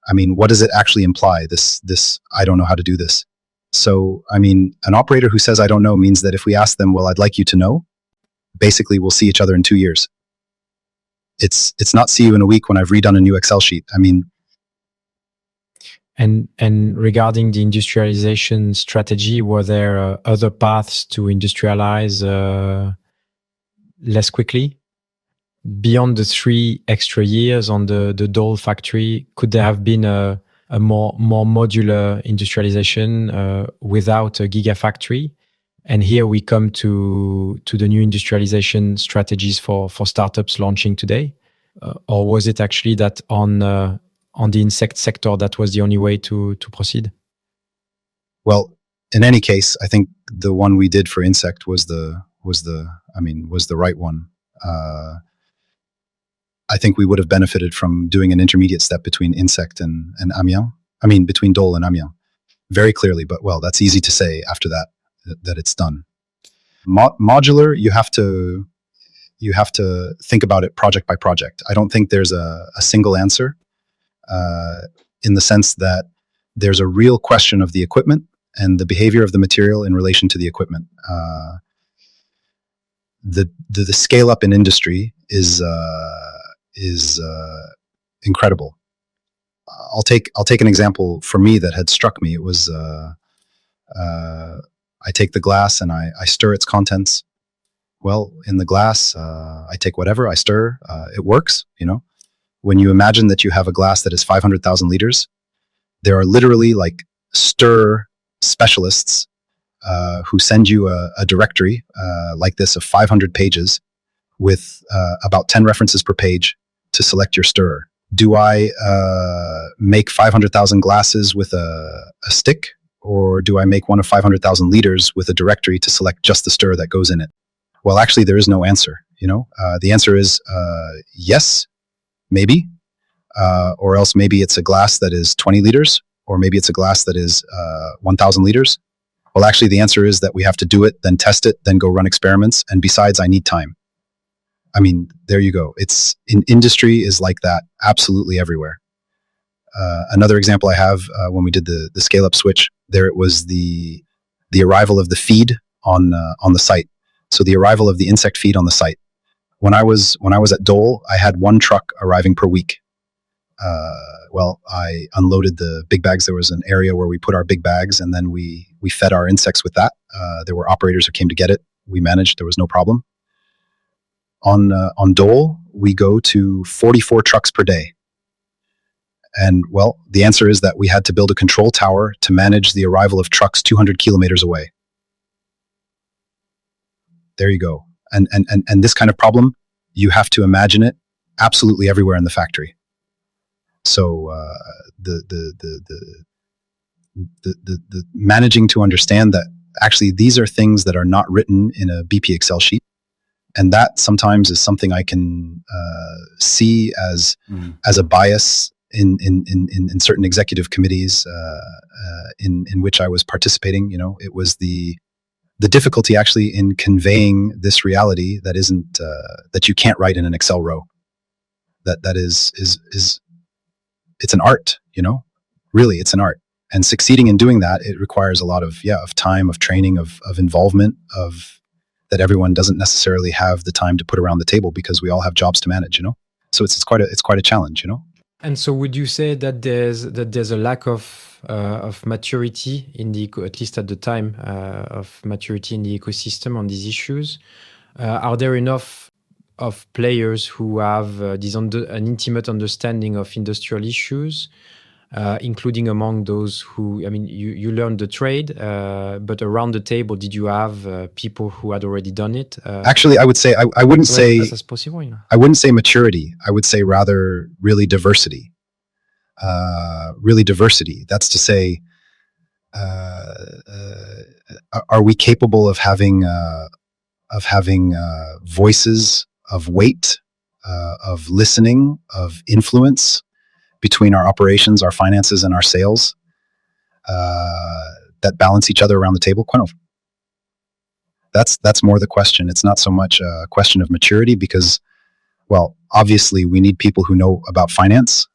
A: I mean, what does it actually imply, this I don't know how to do this? So, I mean, an operator who says I don't know means that if we ask them, well, I'd like you to know, basically we'll see each other in 2 years. It's not see you in a week when I've redone a new Excel sheet. I mean,
C: and regarding the industrialization strategy, were there other paths to industrialize less quickly beyond the 3 extra years on the Dole factory? Could there have been a more modular industrialization without a gigafactory? And here we come to the new industrialization strategies for startups launching today. Or was it actually that on the insect sector that was the only way to proceed?
A: Well, in any case, I think the one we did for Ynsect was the right one. I think we would have benefited from doing an intermediate step between Ynsect and Amiens. I mean, between Dole and Amiens, very clearly. But well, that's easy to say after that it's done. Modular, you have to think about it project by project. I don't think there's a single answer, in the sense that there's a real question of the equipment and the behavior of the material in relation to the equipment. The scale up in industry is incredible. I'll take an example for me that had struck me. It was I take the glass and I stir its contents. Well, in the glass, I take whatever, I stir, it works, When you imagine that you have a glass that is 500,000 liters, there are literally like stir specialists who send you a directory like this of 500 pages with about 10 references per page to select your stirrer. Do I make 500,000 glasses with a stick, or do I make one of 500,000 liters with a directory to select just the stirrer that goes in it? Well, actually, there is no answer. The answer is yes, maybe, or else maybe it's a glass that is 20 liters, or maybe it's a glass that is 1,000 liters. Well, actually, the answer is that we have to do it, then test it, then go run experiments, and besides, I need time. I mean, there you go. It's in industry is like that absolutely everywhere. Another example I have when we did the scale up switch, there it was the arrival of the feed on the site. So the arrival of the Ynsect feed on the site. When I was at Dole, I had one truck arriving per week. Well, I unloaded the big bags. There was an area where we put our big bags, and then we fed our insects with that. There were operators who came to get it. We managed. There was no problem. On Dole, we go to 44 trucks per day. And well, the answer is that we had to build a control tower to manage the arrival of trucks 200 kilometers away. There you go. And this kind of problem, you have to imagine it absolutely everywhere in the factory. So the managing to understand that actually these are things that are not written in a BP Excel sheet, and that sometimes is something I can see as a bias in certain executive committees in which I was participating. It was the difficulty actually in conveying this reality that isn't that you can't write in an Excel row. That is it's an art, really it's an art. And succeeding in doing that, it requires a lot of time, of training, of involvement, of that everyone doesn't necessarily have the time to put around the table because we all have jobs to manage, So it's quite a challenge,
C: And so, would you say that there's a lack of maturity in at least at the time of maturity in the ecosystem on these issues? Are there enough of players who have an intimate understanding of industrial issues, including among those who, you learned the trade, but around the table, did you have people who had already done it?
A: Actually, I would say I wouldn't say I wouldn't say maturity. I would say rather really diversity. Really diversity. That's to say, are we capable of having voices of weight, of listening, of influence between our operations, our finances, and our sales that balance each other around the table? That's more the question. It's not so much a question of maturity because, well, obviously we need people who know about finance,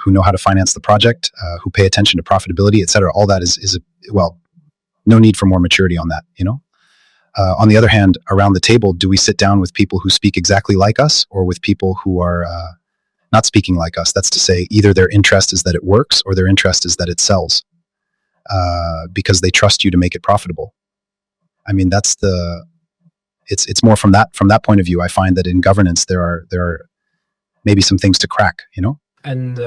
A: who know how to finance the project, who pay attention to profitability, et cetera. All that is no need for more maturity on that, On the other hand, around the table, do we sit down with people who speak exactly like us or with people who are not speaking like us? That's to say, either their interest is that it works or their interest is that it sells because they trust you to make it profitable. It's more from that point of view. I find that in governance, there are maybe some things to crack,
C: And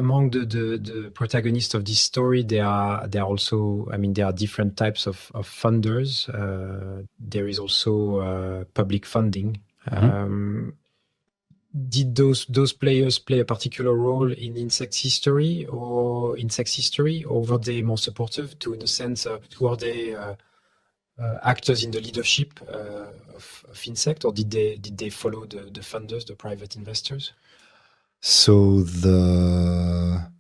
C: among the protagonists of this story, there are also, there are different types of funders. There is also public funding.
A: Mm-hmm.
C: Did those players play a particular role in Ynsect's history, or were they more supportive in the sense were they actors in the leadership of Ynsect, or did they follow the funders, the private investors?
A: So the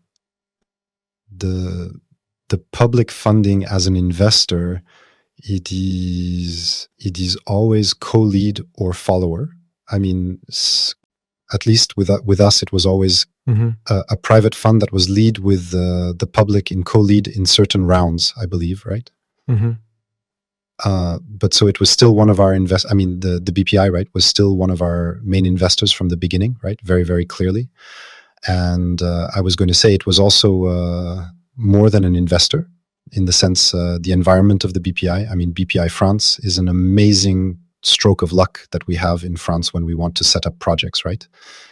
A: public funding as an investor, it is always co-lead or follower. At least with us, it was always a private fund that was lead with the public in co-lead in certain rounds, I believe, right?
C: Mm-hmm.
A: But so it was still one of our the BPI, right, was still one of our main investors from the beginning, right? Very, very clearly. And I was going to say it was also more than an investor, in the sense the environment of the BPI. I mean, BPI France is an amazing stroke of luck that we have in France when we want to set up projects, right?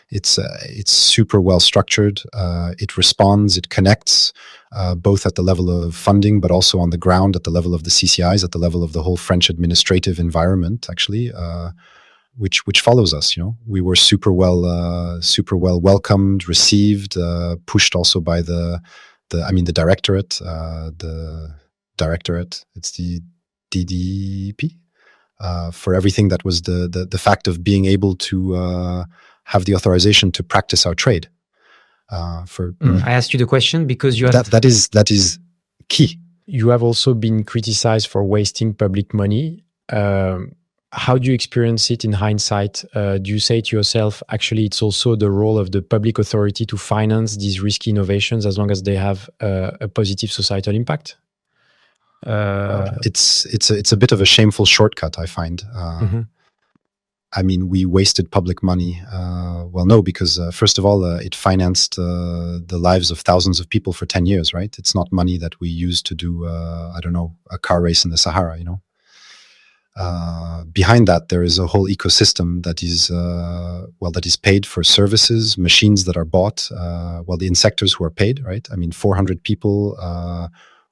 A: It's super well structured. It responds, it connects, both at the level of funding, but also on the ground at the level of the CCIs, at the level of the whole French administrative environment, actually, which follows us. We were super well welcomed, received, pushed also by the directorate, It's the DDP. For everything that was the fact of being able to have the authorization to practice our trade.
C: I asked you the question because you have
A: that is key.
C: You have also been criticized for wasting public money. How do you experience it in hindsight? Do you say to yourself, actually, it's also the role of the public authority to finance these risky innovations as long as they have a positive societal impact?
A: It's a bit of a shameful shortcut, I find. I mean, we wasted public money. Well, no, because first of all, it financed the lives of thousands of people for 10 years, right? It's not money that we use to do, a car race in the Sahara, Behind that, there is a whole ecosystem that is paid for services, machines that are bought. The Ynsectors who are paid, right? I mean, 400 people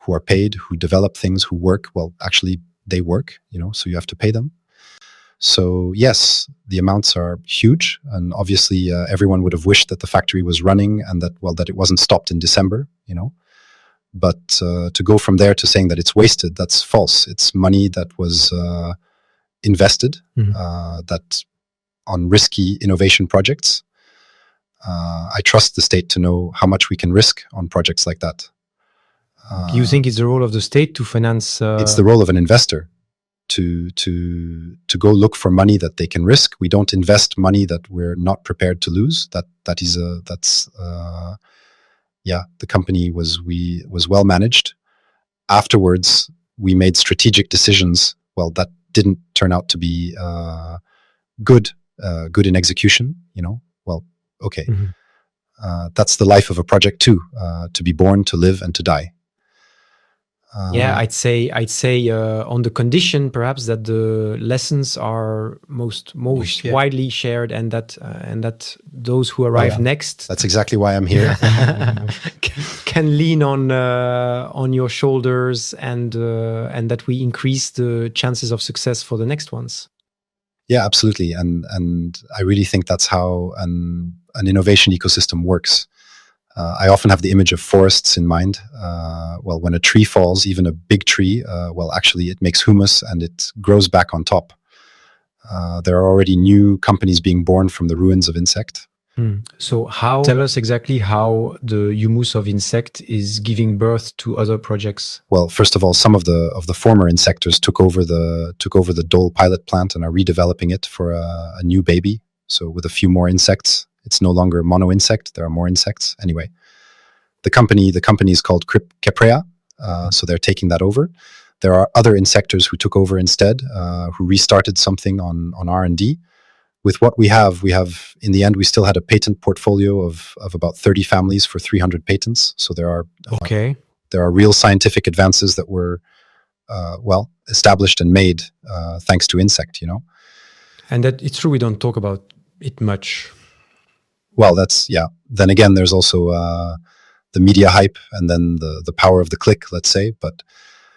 A: who are paid, who develop things, who work. Well, actually, they work, so you have to pay them. So yes, the amounts are huge, and obviously everyone would have wished that the factory was running and that it wasn't stopped in December, But to go from there to saying that it's wasted, that's false. It's money that was invested that on risky innovation projects. I trust the state to know how much we can risk on projects like that.
C: You think it's the role of the state to finance?
A: It's the role of an investor to go look for money that they can risk. We don't invest money that we're not prepared to lose. The company was well managed. Afterwards, we made strategic decisions. Well, that didn't turn out to be good in execution. Well, okay. That's the life of a project too. To be born, to live, and to die.
C: I'd say on the condition perhaps that the lessons are most widely shared, and that those who arrive next.
A: That's exactly why I'm here.
C: can lean on your shoulders, and that we increase the chances of success for the next ones.
A: Yeah, absolutely, and I really think that's how an innovation ecosystem works. I often have the image of forests in mind. When a tree falls, even a big tree, actually it makes humus and it grows back on top. There are already new companies being born from the ruins of Ynsect.
C: So tell us exactly how the humus of Ynsect is giving birth to other projects.
A: Well, first of all, some of the former Ynsectors took over the Dole pilot plant and are redeveloping it for a new baby. So with a few more insects. It's no longer mono insect. There are more insects. Anyway, the company is called Caprea, so they're taking that over. There are other Ynsectors who took over instead, who restarted something on R&D. With what we have in the end, we still had a patent portfolio of about 30 families for 300 patents. So there are real scientific advances that were established and made thanks to Ynsect.
C: And that it's true we don't talk about it much.
A: Well, then again, there's also the media hype, and then the power of the click, let's say. But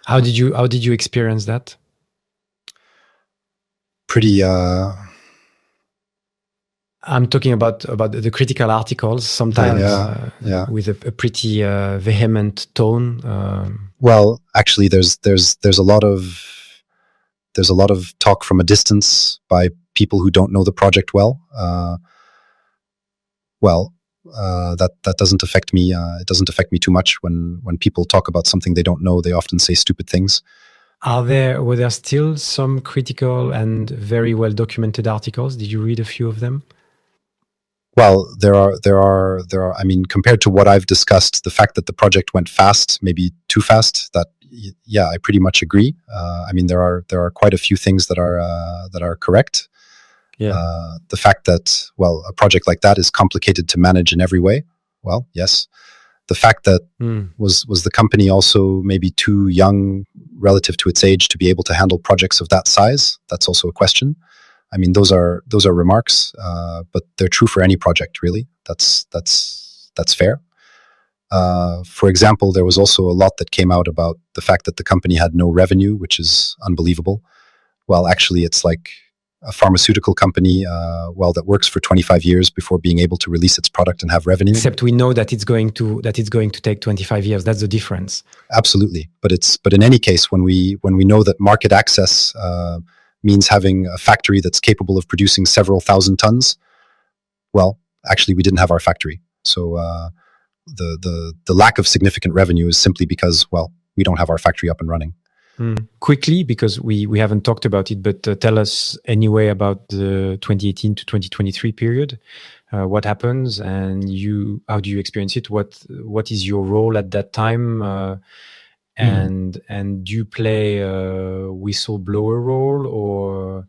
C: how did you experience that?
A: Pretty.
C: I'm talking about the critical articles, sometimes with a pretty vehement tone.
A: Well, actually, there's a lot of talk from a distance by people who don't know the project well. That doesn't affect me. It doesn't affect me too much when people talk about something they don't know. They often say stupid things.
C: Were there still some critical and very well documented articles? Did you read a few of them?
A: Well, there are. I mean, compared to what I've discussed, the fact that the project went fast, maybe too fast. I pretty much agree. I mean, there are quite a few things that are correct. Yeah. The fact that, a project like that is complicated to manage in every way. Well, yes. The fact that was the company also maybe too young relative to its age to be able to handle projects of that size? That's also a question. I mean, those are remarks, but they're true for any project, really. That's fair. For example, there was also a lot that came out about the fact that the company had no revenue, which is unbelievable. Well, actually, it's like a pharmaceutical company, that works for 25 years before being able to release its product and have revenue.
C: Except we know that it's going to take 25 years. That's the difference.
A: Absolutely, but in any case, when we know that market access means having a factory that's capable of producing several thousand tons, well, actually, we didn't have our factory. So the lack of significant revenue is simply because, well, we don't have our factory up and running.
C: Quickly, because we haven't talked about it, but tell us anyway about the 2018 to 2023 period. What happens, and how do you experience it? What is your role at that time? And do you play a whistleblower role, or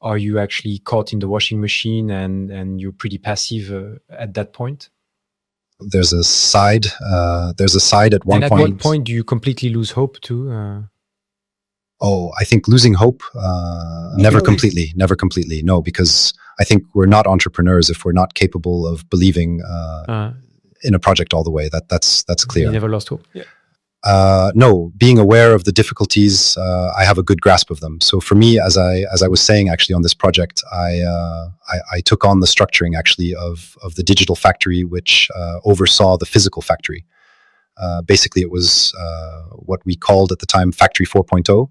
C: are you actually caught in the washing machine and you're pretty passive at that point?
A: There's a side at one point.
C: And at what point do you completely lose hope too?
A: I think losing hope, never completely. No, because I think we're not entrepreneurs if we're not capable of believing in a project all the way. That's clear.
C: You never lost hope? Yeah.
A: No, being aware of the difficulties, I have a good grasp of them. So for me, as I was saying, actually on this project, I took on the structuring actually of the digital factory, which oversaw the physical factory. Basically, it was what we called at the time Factory 4.0,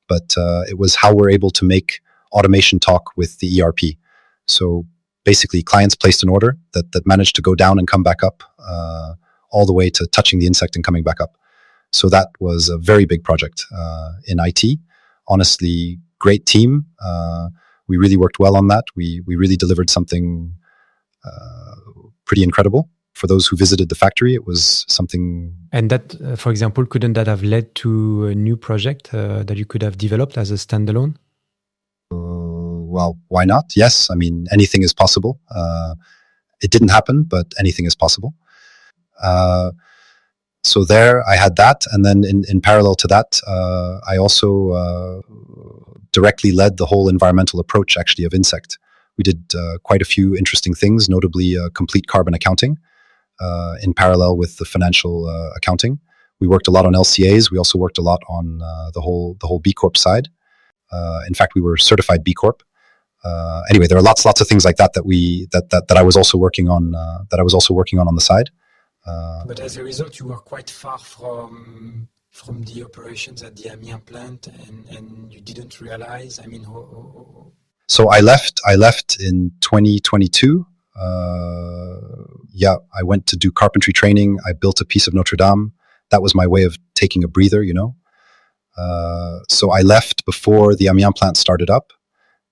A: but it was how we're able to make automation talk with the ERP. So basically, clients placed an order that managed to go down and come back up, all the way to touching the Ynsect and coming back up. So that was a very big project in IT. Honestly, great team. We really worked well on that. We really delivered something pretty incredible. For those who visited the factory, it was something.
C: And that, for example, couldn't that have led to a new project that you could have developed as a standalone?
A: Well, why not? Yes. I mean, anything is possible. It didn't happen, but anything is possible. So there I had that. And then in parallel to that, I also directly led the whole environmental approach actually of Ynsect. We did quite a few interesting things, notably complete carbon accounting in parallel with the financial accounting. We worked a lot on LCAs. We also worked a lot on the whole B Corp side. In fact, we were certified B Corp. Anyway, there are lots of things like that that I was also working on on the side.
D: But as a result, you were quite far from the operations at the Amiens plant, and you didn't realize. I mean,
A: So I left in 2022. I went to do carpentry training. I built a piece of Notre Dame. That was my way of taking a breather, So I left before the Amiens plant started up,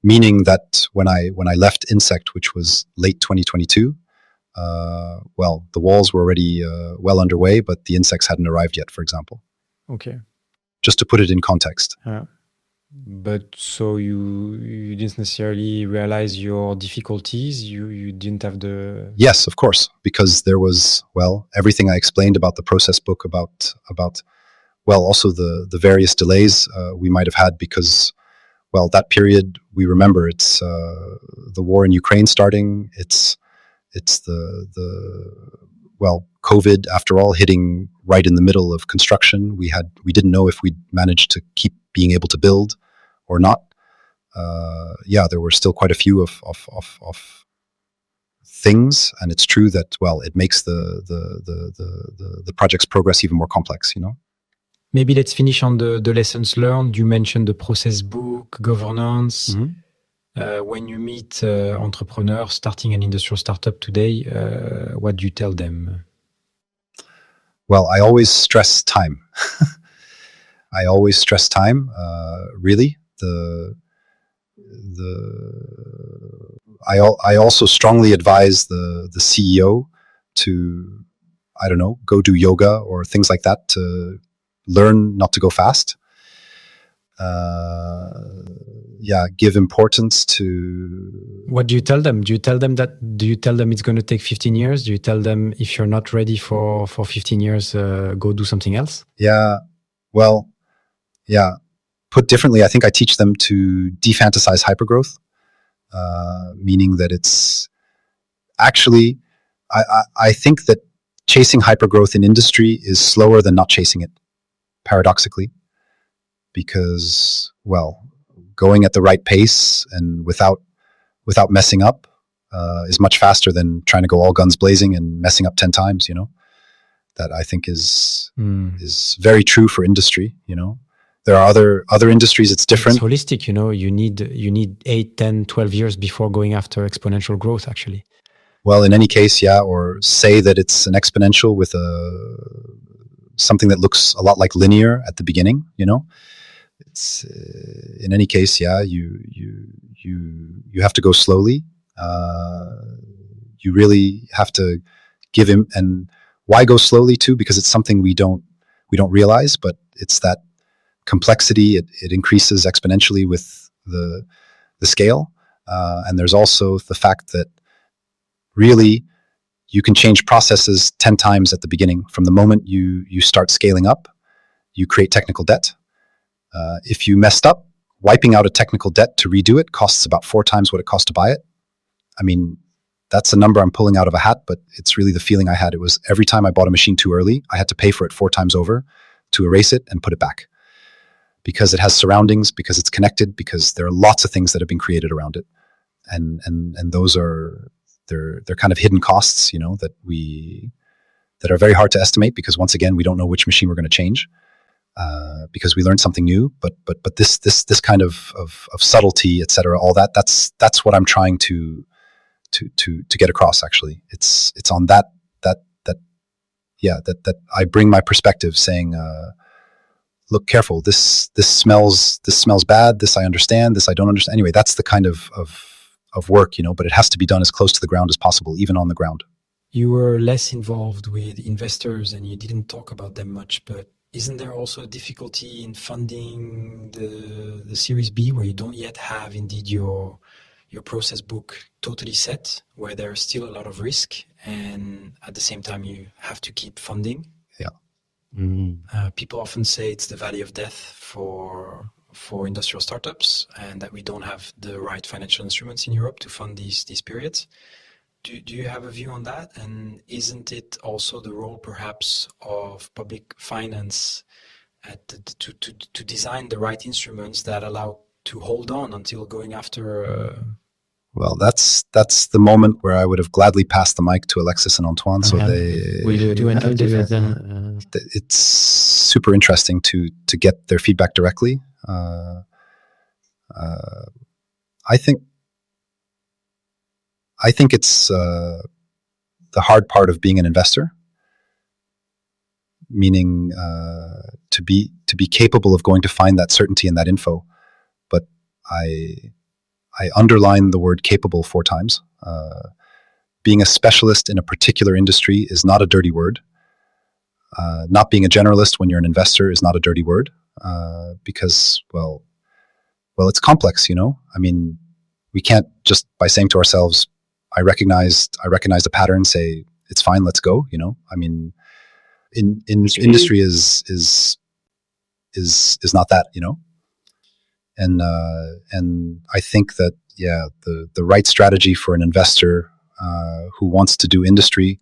A: meaning that when I left Ynsect, which was late 2022. The walls were already well underway, but the insects hadn't arrived yet, for example.
C: Okay.
A: Just to put it in context.
C: But so you didn't necessarily realize your difficulties? You didn't have the...
A: Yes, of course, because there was, everything I explained about the process book, about also the various delays we might have had because, that period, we remember it's the war in Ukraine starting, it's COVID, after all, hitting right in the middle of construction. We didn't know if we'd manage to keep being able to build or not. There were still quite a few of things, and it's true that it makes the project's progress even more complex.
C: Maybe let's finish on the lessons learned. You mentioned the process book, governance.
A: Mm-hmm.
C: When you meet entrepreneurs starting an industrial startup today, what do you tell them?
A: Well, I always stress time. Really. I also strongly advise the CEO to, go do yoga or things like that to learn not to go fast. give importance to.
C: What do you tell them? Do you tell them it's going to take 15 years? Do you tell them if you're not ready for 15 years, go do something else?
A: Yeah. Well, yeah. Put differently, I think I teach them to defantasize hypergrowth, meaning that it's actually, I think that chasing hypergrowth in industry is slower than not chasing it, paradoxically, because, well, going at the right pace and without messing up is much faster than trying to go all guns blazing and messing up 10 times, that I think is very true for industry, There are other industries, it's different.
C: It's holistic, you need 8, 10, 12 years before going after exponential growth, actually.
A: Well, in any case, yeah, or say that it's an exponential with something that looks a lot like linear at the beginning, It's in any case, yeah, you have to go slowly. You really have to give him, and why go slowly too? Because it's something we don't realize, but it's that complexity. It increases exponentially with the scale, and there's also the fact that really you can change processes 10 times at the beginning. From the moment you start scaling up, you create technical debt. If you messed up, wiping out a technical debt to redo it costs about 4 times what it cost to buy it. I mean, that's a number I'm pulling out of a hat, but it's really the feeling I had. It was every time I bought a machine too early, I had to pay for it 4 times over to erase it and put it back. Because it has surroundings, because it's connected, because there are lots of things that have been created around it. And those are, they're kind of hidden costs, that are very hard to estimate, because once again, we don't know which machine we're going to change. Because we learned something new, but this kind of subtlety, etc., all that's what I'm trying to get across. Actually, it's on that I bring my perspective, saying, look, careful. This smells bad. This I understand. This I don't understand. Anyway, that's the kind of work, but it has to be done as close to the ground as possible, even on the ground.
D: You were less involved with investors, and you didn't talk about them much, but isn't there also a difficulty in funding the Series B, where you don't yet have indeed your process book totally set, where there's still a lot of risk, and at the same time you have to keep funding?
A: Yeah.
D: People often say it's the valley of death for industrial startups, and that we don't have the right financial instruments in Europe to fund these periods. Do you have a view on that? And isn't it also the role, perhaps, of public finance to design the right instruments that allow to hold on until going after?
A: Well, that's the moment where I would have gladly passed the mic to Alexis and Antoine. So it's super interesting to get their feedback directly. I think it's the hard part of being an investor, meaning to be capable of going to find that certainty and that info. But I underline the word capable 4 times. Being a specialist in a particular industry is not a dirty word. Not being a generalist when you're an investor is not a dirty word, because, well, it's complex, I mean, we can't just by saying to ourselves, I recognized a pattern, say it's fine, let's go. I mean, in industry is not that, and I think that the right strategy for an investor who wants to do industry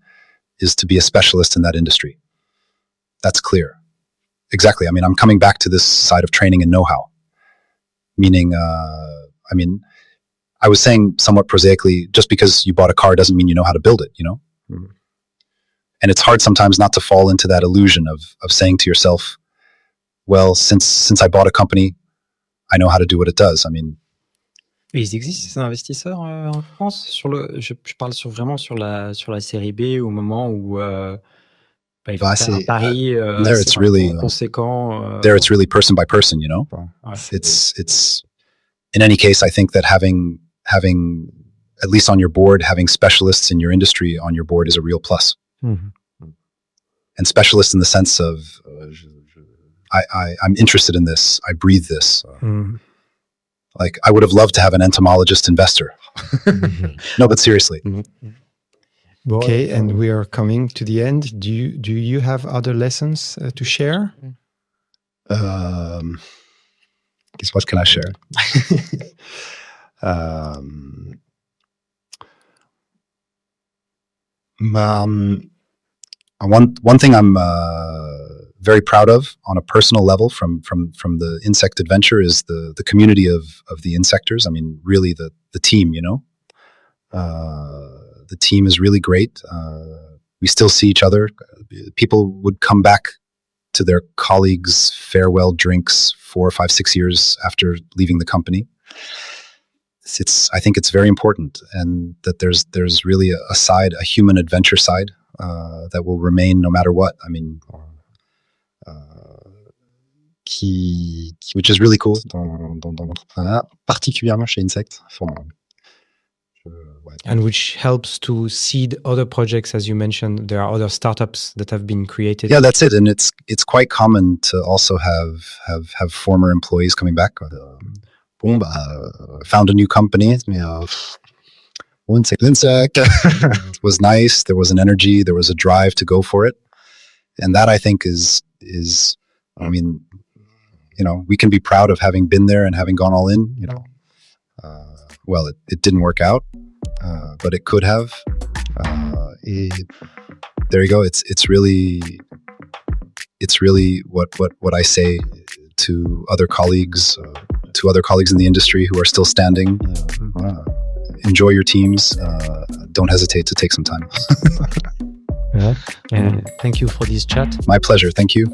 A: is to be a specialist in that industry. That's clear. Exactly. I mean, I'm coming back to this side of training and know-how, meaning, I was saying somewhat prosaically, just because you bought a car doesn't mean you know how to build it, Mm-hmm. And it's hard sometimes not to fall into that illusion of saying to yourself, well, since I bought a company, I know how to do what it does. I mean,
C: ils existent ces investisseurs en France. Je parle vraiment sur la série B, au moment où il faut faire un pari conséquent.
A: There it's really person by person, It's in any case, I think that having at least on your board, having specialists in your industry on your board is a real plus.
C: Mm-hmm.
A: And specialists in the sense of I'm interested in this, I breathe this. Like, I would have loved to have an entomologist investor. No, but seriously.
C: Okay, and we are coming to the end. Do you have other lessons to share?
A: Guess what can I share? One thing I'm very proud of on a personal level from the Ynsect adventure is the community of the insectors. I mean, really the team, you know. The team is really great. We still see each other. People would come back to their colleagues' farewell drinks 4, 5, 6 years after leaving the company. I think it's very important, and that there's really a human adventure side that will remain no matter what. I mean, which is really cool dans l'entrepreneuriat, particulièrement chez Ynsect.
C: And which helps to seed other projects, as you mentioned. There are other startups that have been created.
A: Yeah, that's it, and it's quite common to also have former employees coming back. Found a new company. Ynsect was nice. There was an energy. There was a drive to go for it, and that I think is. I mean, you know, we can be proud of having been there and having gone all in. You know, well, it didn't work out, but it could have. There you go. It's really what I say to other colleagues. To other colleagues in the industry who are still standing, enjoy your teams. Don't hesitate to take some time.
C: And thank you for this chat.
A: My pleasure. Thank you.